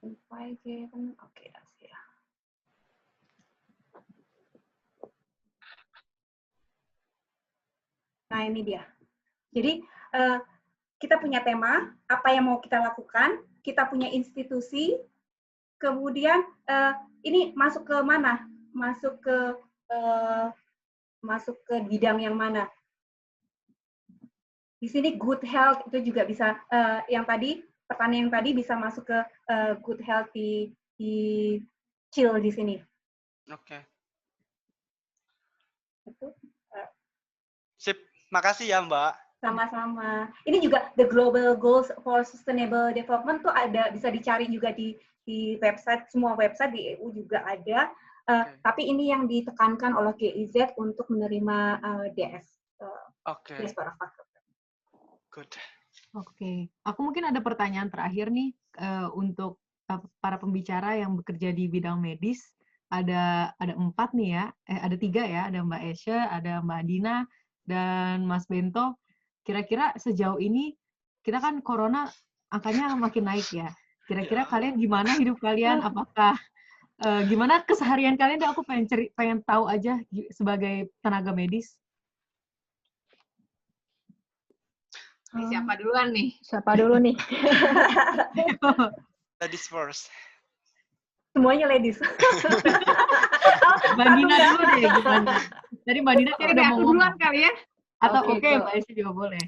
Oke, ya. Nah, ini dia. Jadi, kita punya tema, apa yang mau kita lakukan, kita punya institusi, kemudian ini masuk ke mana? Masuk ke bidang yang mana? Di sini good health itu juga bisa, yang tadi, pertanyaan yang tadi bisa masuk ke good health di CIL di sini. Oke. Sip. Makasih ya, Mbak. Sama-sama. Ini juga the Global Goals for Sustainable Development tuh bisa dicari juga di website, semua website di EU juga ada. Tapi ini yang ditekankan oleh GIZ untuk menerima DS. Good. Oke. Aku mungkin ada pertanyaan terakhir nih untuk para pembicara yang bekerja di bidang medis. Ada 4 nih ya. Ada 3 ya. Ada Mbak Esha, ada Mbak Dina, dan Mas Bento. Kira-kira sejauh ini, kita kan corona angkanya makin naik ya. Kira-kira kalian gimana hidup kalian? Apakah gimana keseharian kalian? Aku pengen tahu aja sebagai tenaga medis. Siapa duluan nih? Siapa dulu nih? Ladies first. Semuanya ladies. Mbak Dina dulu deh, gimana? Tadi Mbak Dina kan udah mau ngomong. Duluan kali ya? Atau oke, Mbak Esi juga boleh.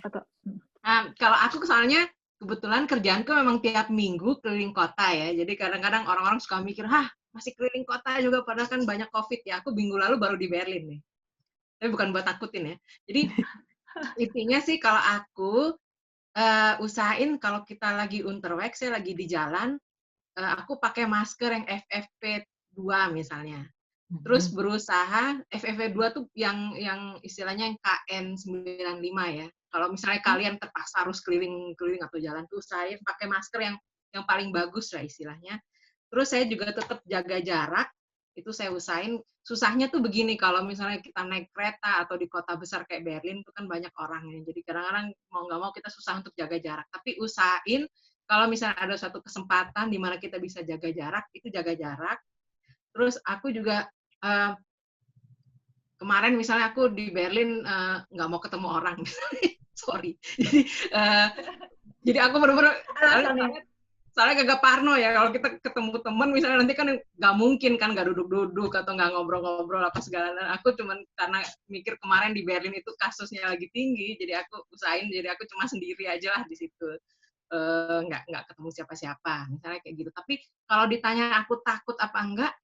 Nah, kalau aku soalnya kebetulan kerjaanku memang tiap minggu keliling kota ya. Jadi kadang-kadang orang-orang suka mikir, masih keliling kota juga padahal kan banyak COVID ya. Aku minggu lalu baru di Berlin nih. Tapi bukan buat takutin ya. Jadi intinya sih kalau aku usahain kalau kita lagi unterwegs, saya lagi di jalan, aku pakai masker yang FFP2 misalnya. Terus berusaha FFV2 tuh yang istilahnya yang KN95 ya. Kalau misalnya kalian terpaksa harus keliling-keliling atau jalan tuh usahain pakai masker yang paling bagus lah istilahnya. Terus saya juga tetap jaga jarak. Itu saya usahain. Susahnya tuh begini, kalau misalnya kita naik kereta atau di kota besar kayak Berlin itu kan banyak orangnya. Jadi kadang-kadang mau nggak mau kita susah untuk jaga jarak. Tapi usahain kalau misalnya ada suatu kesempatan di mana kita bisa jaga jarak, itu jaga jarak. Terus aku juga kemarin misalnya aku di Berlin nggak mau ketemu orang, sorry. Jadi aku benar-benar soalnya gak parno ya kalau kita ketemu teman misalnya nanti kan nggak mungkin kan nggak duduk-duduk atau nggak ngobrol-ngobrol apa segala. Dan aku cuman karena mikir kemarin di Berlin itu kasusnya lagi tinggi, jadi aku usahain jadi aku cuma sendiri aja lah di situ. Nggak ketemu siapa-siapa misalnya kayak gitu. Tapi kalau ditanya aku takut apa enggak,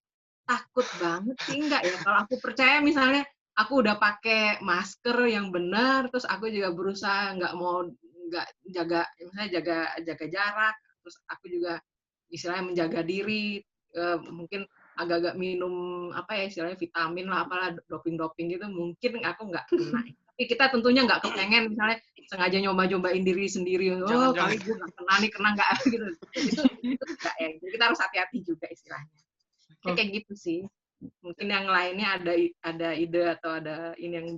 takut banget sih enggak ya. Kalau aku percaya misalnya aku udah pakai masker yang benar, terus aku juga berusaha nggak jaga misalnya jaga jarak, terus aku juga istilahnya menjaga diri, mungkin agak-agak minum apa ya istilahnya vitamin lah apalah doping gitu, mungkin aku nggak kena. Tapi kita tentunya nggak kepengen misalnya sengaja nyoba-nyobain diri sendiri, kali gue nggak kena nggak gitu. Itu enggak ya. Jadi kita harus hati-hati juga istilahnya. Kayak gitu sih. Mungkin yang lainnya ada ide atau ada ini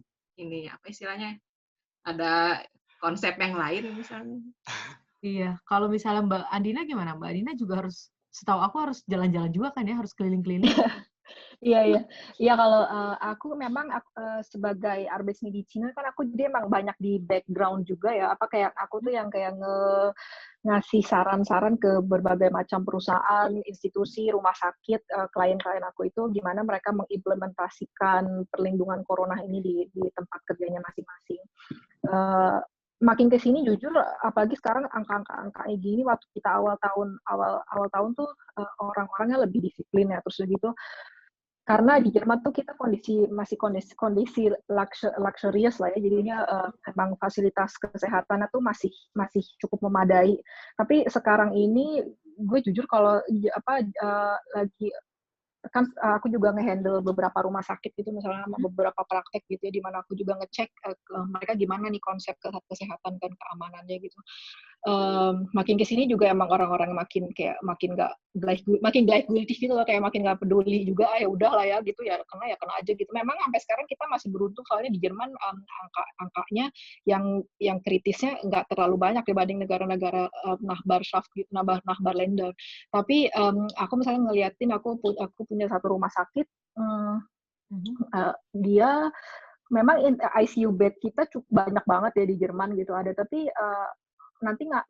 apa istilahnya? Ada konsep yang lain misalnya. Iya, kalau misalnya Mbak Andina gimana? Mbak Andina juga harus, setahu aku harus jalan-jalan juga kan ya, harus keliling-keliling. Iya. Kalau aku memang sebagai Arbeitsmediziner kan aku jadi emang banyak di background juga ya. Apa kayak aku tuh yang kayak ngasih saran-saran ke berbagai macam perusahaan, institusi, rumah sakit, klien-klien aku itu gimana mereka mengimplementasikan perlindungan corona ini di tempat kerjanya masing-masing. Makin ke sini jujur, apalagi sekarang angka-angka kayak gini, waktu kita awal tahun tuh orang-orangnya lebih disiplin ya, terus begitu. Karena di Jerman tuh kita masih kondisi luxurious lah ya, jadinya memang fasilitas kesehatan itu masih cukup memadai. Tapi sekarang ini gue jujur kalau lagi kan aku juga ngehandle beberapa rumah sakit gitu, misalnya sama beberapa praktek gitu ya, di mana aku juga ngecek mereka gimana nih konsep kesehatan dan keamanannya gitu. Makin kesini juga emang orang-orang makin nggak gleichgültig gitu loh, kayak makin nggak peduli juga, ya udah lah ya gitu ya kena aja gitu. Memang sampai sekarang kita masih beruntung soalnya di Jerman angkanya yang kritisnya nggak terlalu banyak dibanding negara-negara Nachbarschaft gitu, Nachbarländer. Tapi aku misalnya ngeliatin aku punya satu rumah sakit, dia memang ICU bed kita cukup banyak banget ya di Jerman gitu ada, tapi nanti nggak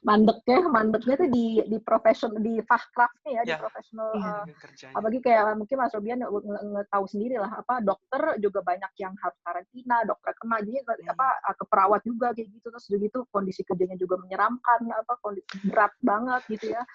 mandeknya tuh di profesional, di fachkraftnya ya, di profesional. Apalagi kayak mungkin Mas Robian tahu sendiri lah, apa dokter juga banyak yang harus karantina, dokter kena, jadi ke perawat juga kayak gitu, terus begitu kondisi kerjanya juga menyeramkan, kondisi berat banget gitu ya.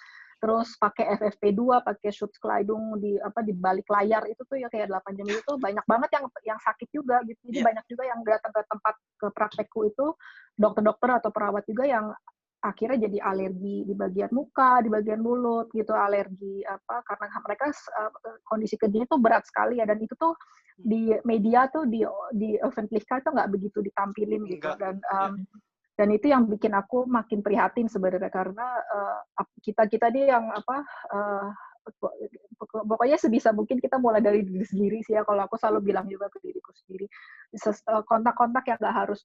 Terus pakai FFP2, pakai Schutzkleidung di balik layar itu tuh ya kayak 8 jam itu banyak banget yang sakit juga gitu. Jadi banyak juga yang datang ke tempat ke praktekku itu dokter-dokter atau perawat juga yang akhirnya jadi alergi di bagian muka, di bagian mulut gitu, alergi karena mereka kondisi kerjanya tuh berat sekali ya, dan itu tuh di media tuh di Öffentlichkeit tuh nggak begitu ditampilin gitu. Dan itu yang bikin aku makin prihatin sebenarnya, karena kita nih yang pokoknya sebisa mungkin kita mulai dari diri sendiri sih ya. Kalau aku selalu bilang juga ke diriku sendiri, kontak-kontak yang nggak harus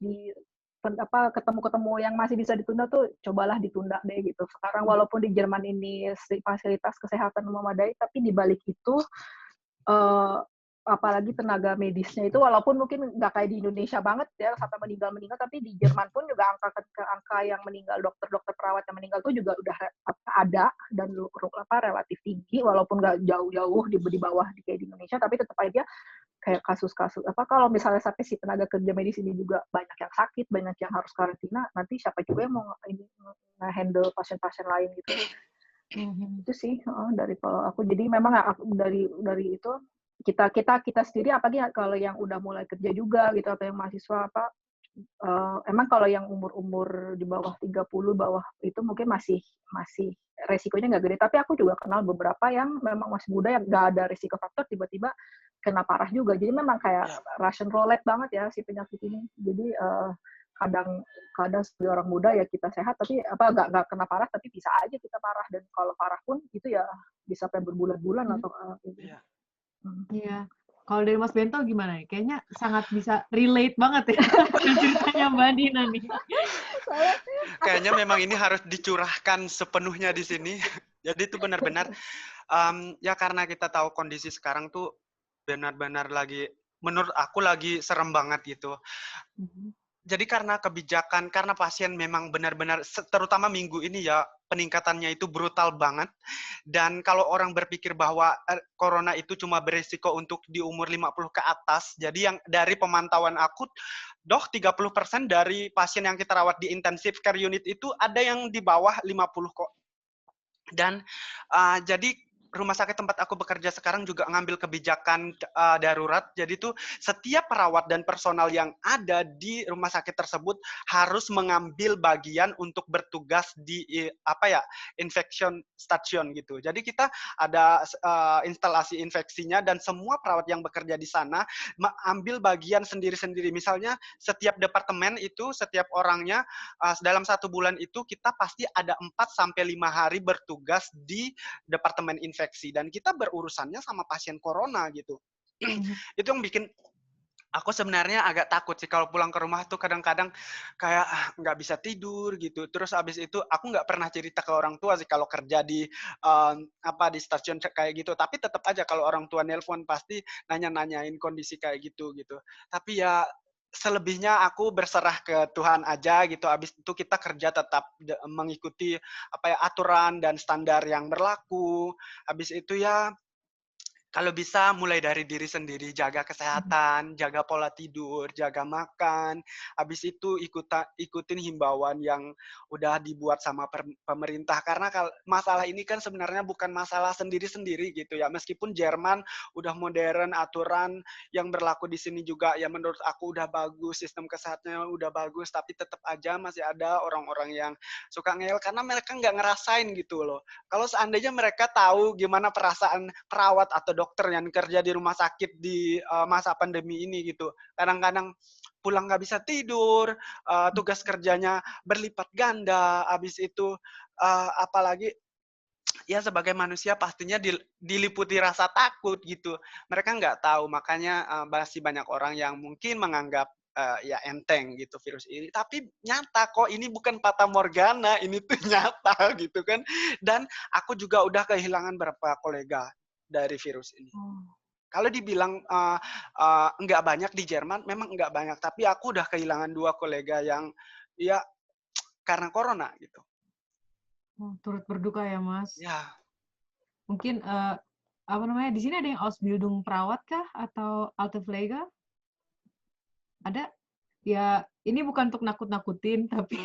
ketemu-ketemu yang masih bisa ditunda tuh cobalah ditunda deh gitu. Sekarang walaupun di Jerman ini fasilitas kesehatan memadai, tapi di balik itu apalagi tenaga medisnya itu walaupun mungkin nggak kayak di Indonesia banget ya sampai meninggal, tapi di Jerman pun juga angka yang meninggal, dokter perawat yang meninggal itu juga udah ada dan relatif tinggi, walaupun nggak jauh-jauh di bawah kayak di Indonesia, tapi tetap aja kayak kasus-kasus kalau misalnya sampai si tenaga kerja medis ini juga banyak yang sakit, banyak yang harus karantina, nanti siapa juga yang mau handle pasien-pasien lain gitu. Itu sih dari kalau aku, jadi memang dari itu kita sendiri, apalagi kalau yang udah mulai kerja juga gitu atau yang mahasiswa emang kalau yang umur di bawah 30 bawah itu mungkin masih resikonya nggak gede. Tapi aku juga kenal beberapa yang memang masih muda yang nggak ada risiko faktor, tiba-tiba kena parah juga. Jadi memang kayak Russian roulette banget ya si penyakit ini. Jadi kadang sebagai orang muda ya kita sehat, tapi nggak kena parah, tapi bisa aja kita parah. Dan kalau parah pun itu ya bisa sampai berbulan-bulan atau Iya. Kalau dari Mas Bento gimana ya? Kayaknya sangat bisa relate banget ya dengan ceritanya Mbak Dina nih. Kayaknya memang ini harus dicurahkan sepenuhnya di sini. Jadi itu benar-benar ya karena kita tahu kondisi sekarang tuh benar-benar lagi, menurut aku lagi serem banget gitu. Jadi karena kebijakan, karena pasien memang benar-benar, terutama minggu ini ya, peningkatannya itu brutal banget. Dan kalau orang berpikir bahwa corona itu cuma berisiko untuk di umur 50 ke atas, jadi yang dari pemantauan aku, 30% dari pasien yang kita rawat di intensive care unit itu ada yang di bawah 50 kok. Dan jadi rumah sakit tempat aku bekerja sekarang juga ngambil kebijakan darurat. Jadi tuh setiap perawat dan personal yang ada di rumah sakit tersebut harus mengambil bagian untuk bertugas di infection station gitu. Jadi kita ada instalasi infeksinya dan semua perawat yang bekerja di sana mengambil bagian sendiri-sendiri. Misalnya setiap departemen itu setiap orangnya dalam 1 bulan itu kita pasti ada 4-5 hari bertugas di departemen infeksi, dan kita berurusannya sama pasien corona gitu. Itu yang bikin aku sebenarnya agak takut sih kalau pulang ke rumah tuh kadang-kadang kayak nggak bisa tidur gitu. Terus abis itu aku nggak pernah cerita ke orang tua sih kalau kerja di di stasiun kayak gitu. Tapi tetap aja kalau orang tua nelpon pasti nanya-nanyain kondisi kayak gitu. Tapi ya selebihnya aku berserah ke Tuhan aja gitu. Abis itu kita kerja tetap mengikuti aturan dan standar yang berlaku. Abis itu ya kalau bisa mulai dari diri sendiri, jaga kesehatan, jaga pola tidur, jaga makan. Habis itu ikutin himbauan yang udah dibuat sama pemerintah. Karena masalah ini kan sebenarnya bukan masalah sendiri-sendiri gitu ya. Meskipun Jerman udah modern, aturan yang berlaku di sini juga ya menurut aku udah bagus, sistem kesehatannya udah bagus, tapi tetap aja masih ada orang-orang yang suka ngeyel karena mereka nggak ngerasain gitu loh. Kalau seandainya mereka tahu gimana perasaan perawat atau dokter yang kerja di rumah sakit di masa pandemi ini gitu. Kadang-kadang pulang nggak bisa tidur, tugas kerjanya berlipat ganda, habis itu apalagi ya sebagai manusia pastinya diliputi rasa takut gitu. Mereka nggak tahu, makanya masih banyak orang yang mungkin menganggap ya enteng gitu virus ini, tapi nyata kok, ini bukan fata morgana, ini tuh nyata gitu kan. Dan aku juga udah kehilangan beberapa kolega dari virus ini. Kalau dibilang nggak banyak di Jerman, memang nggak banyak, tapi aku udah kehilangan 2 kolega yang ya karena corona gitu. Turut berduka ya Mas. Ya. Mungkin di sini ada yang Ausbildung perawat kah atau Altenpfleger? Ada? Ya, ini bukan untuk nakut-nakutin, tapi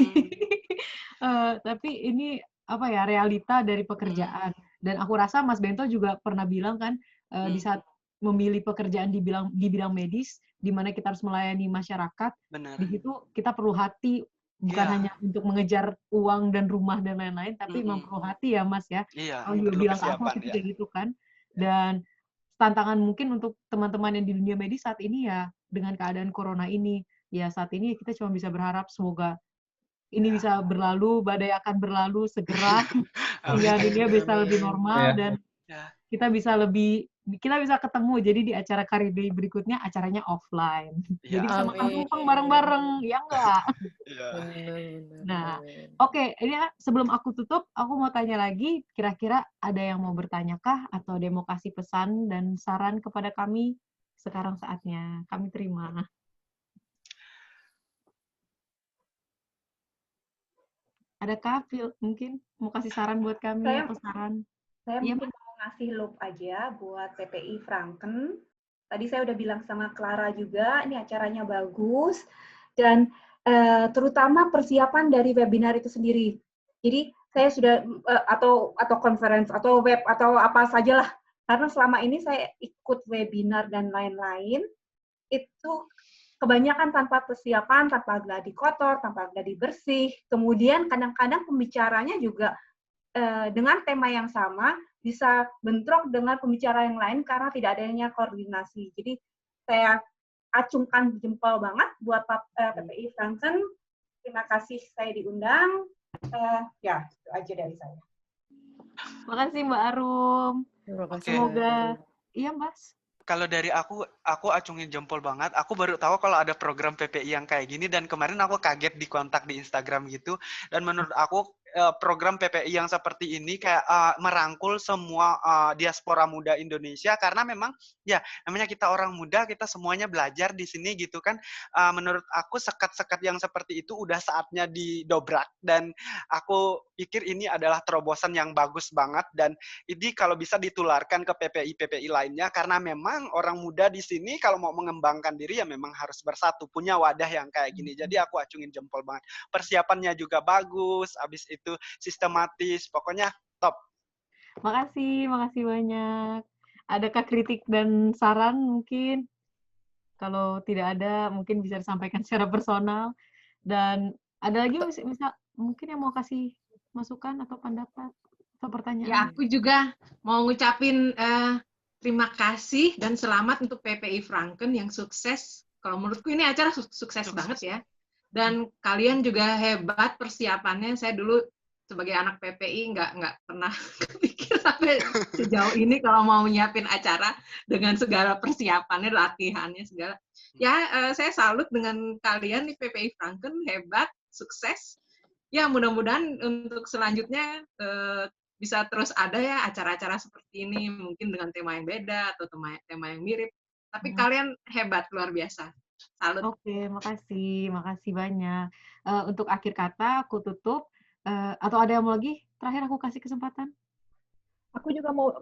tapi ini realita dari pekerjaan. Dan aku rasa Mas Bento juga pernah bilang kan di saat memilih pekerjaan di bidang medis, di mana kita harus melayani masyarakat, di situ kita perlu hati, bukan hanya untuk mengejar uang dan rumah dan lain-lain, tapi memang perlu hati ya Mas ya. Kalau juga bilang apa gitu kayak gitu kan. Dan tantangan mungkin untuk teman-teman yang di dunia medis saat ini ya dengan keadaan corona ini, ya saat ini kita cuma bisa berharap semoga ini bisa berlalu, badai akan berlalu segera, sehingga dunia bisa lebih normal dan kita bisa ketemu. Jadi di acara Career Day berikutnya acaranya offline. Jadi bisa makan tumpeng bareng-bareng, ya enggak? Nah, oke, ini sebelum aku tutup, aku mau tanya lagi, kira-kira ada yang mau bertanya kah atau ada yang mau kasih pesan dan saran kepada kami? Sekarang saatnya kami terima. Adakah mungkin mau kasih saran buat kami atau saran? Saya mungkin mau ngasih loop aja buat PPI Franken. Tadi saya udah bilang sama Clara juga, ini acaranya bagus dan terutama persiapan dari webinar itu sendiri. Jadi saya sudah atau conference atau web atau apa sajalah. Karena selama ini saya ikut webinar dan lain-lain itu kebanyakan tanpa persiapan, tanpa gladi kotor, tanpa gladi bersih. Kemudian kadang-kadang pembicaranya juga dengan tema yang sama bisa bentrok dengan pembicara yang lain karena tidak adanya koordinasi. Jadi saya acungkan jempol banget buat PPI Franken. Terima kasih saya diundang. Ya, itu aja dari saya. Makasih Mbak Arum. Semoga iya Mas. Kalau dari aku acungin jempol banget. Aku baru tahu kalau ada program PPI yang kayak gini, dan kemarin aku kaget di kontak di Instagram gitu. Dan menurut aku program PPI yang seperti ini kayak merangkul semua diaspora muda Indonesia, karena memang ya namanya kita orang muda, kita semuanya belajar di sini gitu kan. Menurut aku sekat-sekat yang seperti itu udah saatnya didobrak, dan aku pikir ini adalah terobosan yang bagus banget, dan ini kalau bisa ditularkan ke PPI lainnya, karena memang orang muda di sini kalau mau mengembangkan diri ya memang harus bersatu, punya wadah yang kayak gini. Jadi aku acungin jempol banget. Persiapannya juga bagus, habis itu sistematis, pokoknya top. Makasih banyak. Adakah kritik dan saran mungkin? Kalau tidak ada, mungkin bisa disampaikan secara personal. Dan ada lagi misal mungkin yang mau kasih masukan atau pendapat atau pertanyaan? Ya, aku juga mau ngucapin terima kasih dan selamat untuk PPI Franken yang sukses. Kalau menurutku ini acara sukses banget ya. Dan kalian juga hebat persiapannya. Saya dulu sebagai anak PPI nggak pernah kepikir sampai sejauh ini kalau mau nyiapin acara dengan segala persiapannya, latihannya segala. Ya, saya salut dengan kalian di PPI Franken, hebat, sukses. Ya, mudah-mudahan untuk selanjutnya bisa terus ada ya acara-acara seperti ini, mungkin dengan tema yang beda atau tema yang mirip. Tapi kalian hebat, luar biasa. Salut. Oke, makasih banyak. Untuk akhir kata aku tutup. Atau ada yang mau lagi? Terakhir aku kasih kesempatan. Aku juga mau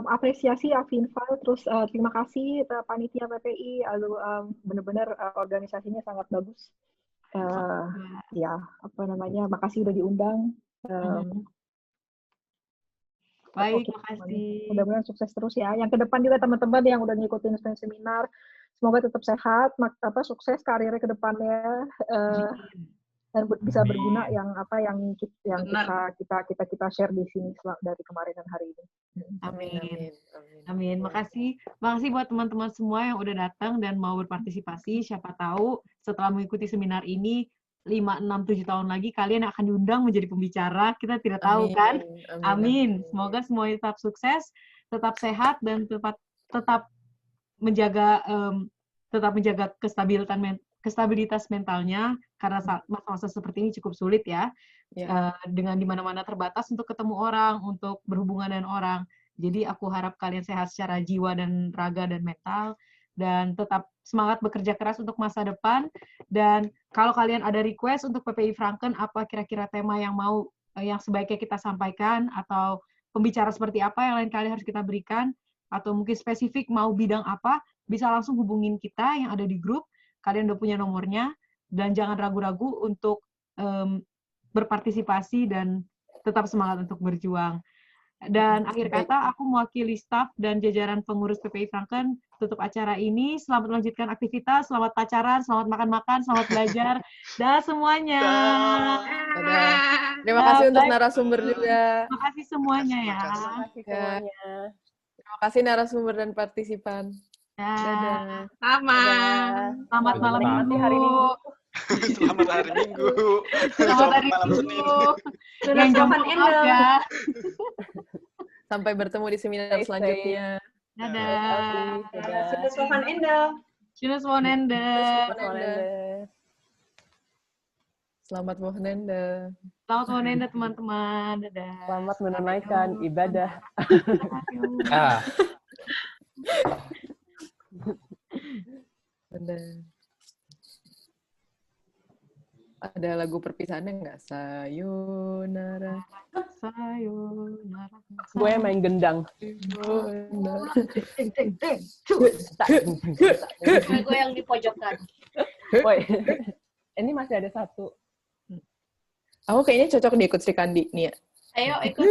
apresiasi Afinfa, terus terima kasih panitia PPI, benar-benar organisasinya sangat bagus. Ya, makasih udah diundang. Baik, makasih. Mudah-mudahan sukses terus ya. Yang ke depan juga teman-teman yang udah ngikutin seminar, semoga tetap sehat, sukses karirnya ke depannya. Dan bisa berguna yang kita share di sini dari kemarin dan hari ini. Amin. Makasih buat teman-teman semua yang udah datang dan mau berpartisipasi. Siapa tahu setelah mengikuti seminar ini 5, 6, 7 tahun lagi kalian akan diundang menjadi pembicara. Kita tidak tahu kan? Amin. Semoga semuanya tetap sukses, tetap sehat, dan tetap menjaga kestabilitas mentalnya, karena masa-masa seperti ini cukup sulit ya. Dengan di mana-mana terbatas untuk ketemu orang, untuk berhubungan dengan orang. Jadi aku harap kalian sehat secara jiwa dan raga dan mental, dan tetap semangat bekerja keras untuk masa depan. Dan kalau kalian ada request untuk PPI Franken, apa kira-kira tema yang sebaiknya kita sampaikan, atau pembicara seperti apa yang lain kali harus kita berikan, atau mungkin spesifik mau bidang apa, bisa langsung hubungin kita yang ada di grup. Kalian udah punya nomornya, dan jangan ragu-ragu untuk berpartisipasi dan tetap semangat untuk berjuang. Dan akhir kata, aku mewakili staf dan jajaran pengurus PPI Franken tutup acara ini. Selamat melanjutkan aktivitas, selamat pacaran, selamat makan-makan, selamat belajar, dan semuanya. Terima kasih untuk narasumber juga. Terima kasih semuanya ya. Terima kasih narasumber dan partisipan. Dadah. Selamat malam Minggu. Hari Minggu. Selamat hari Minggu. Selamat hari Minggu. Yang jemput ya. Sampai bertemu di seminar selanjutnya. Dadah. Schönes Wochenende. Schönes Wochenende. Selamat Wochenende. Selamat Wochenende teman-teman. Dadah. Selamat menunaikan ibadah. Ada lagu perpisahannya nggak? Sayonara. Gue main gendang. Gue yang di pojokan. Woi, ini masih ada satu. Aku kayaknya cocok diikut Sri Kandi nih ya. Ayo ikut.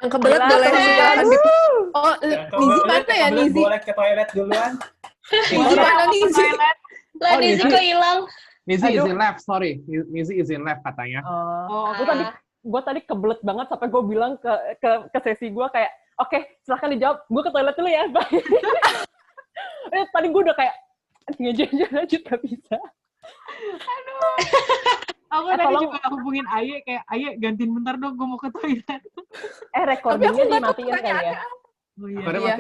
Yang kebelet boleh silakan. Oh, Nizi mana ya Nizi? Boleh ke toilet duluan. Nizi mana Nizi? Lah Nizi kok hilang? Mizzy is in left, sorry. Mizzy is in left katanya. Gue tadi kebelet banget sampai gue bilang ke sesi gue kayak, oke, silahkan dijawab. Gue ke toilet dulu ya, bye. Tadi gue udah kayak, lanjut gak bisa. Aduh. Aku tadi juga hubungin Aye, kayak, Aye gantiin bentar dong, gue mau ke toilet. Recordingnya dimatiin kan ya? Oh iya.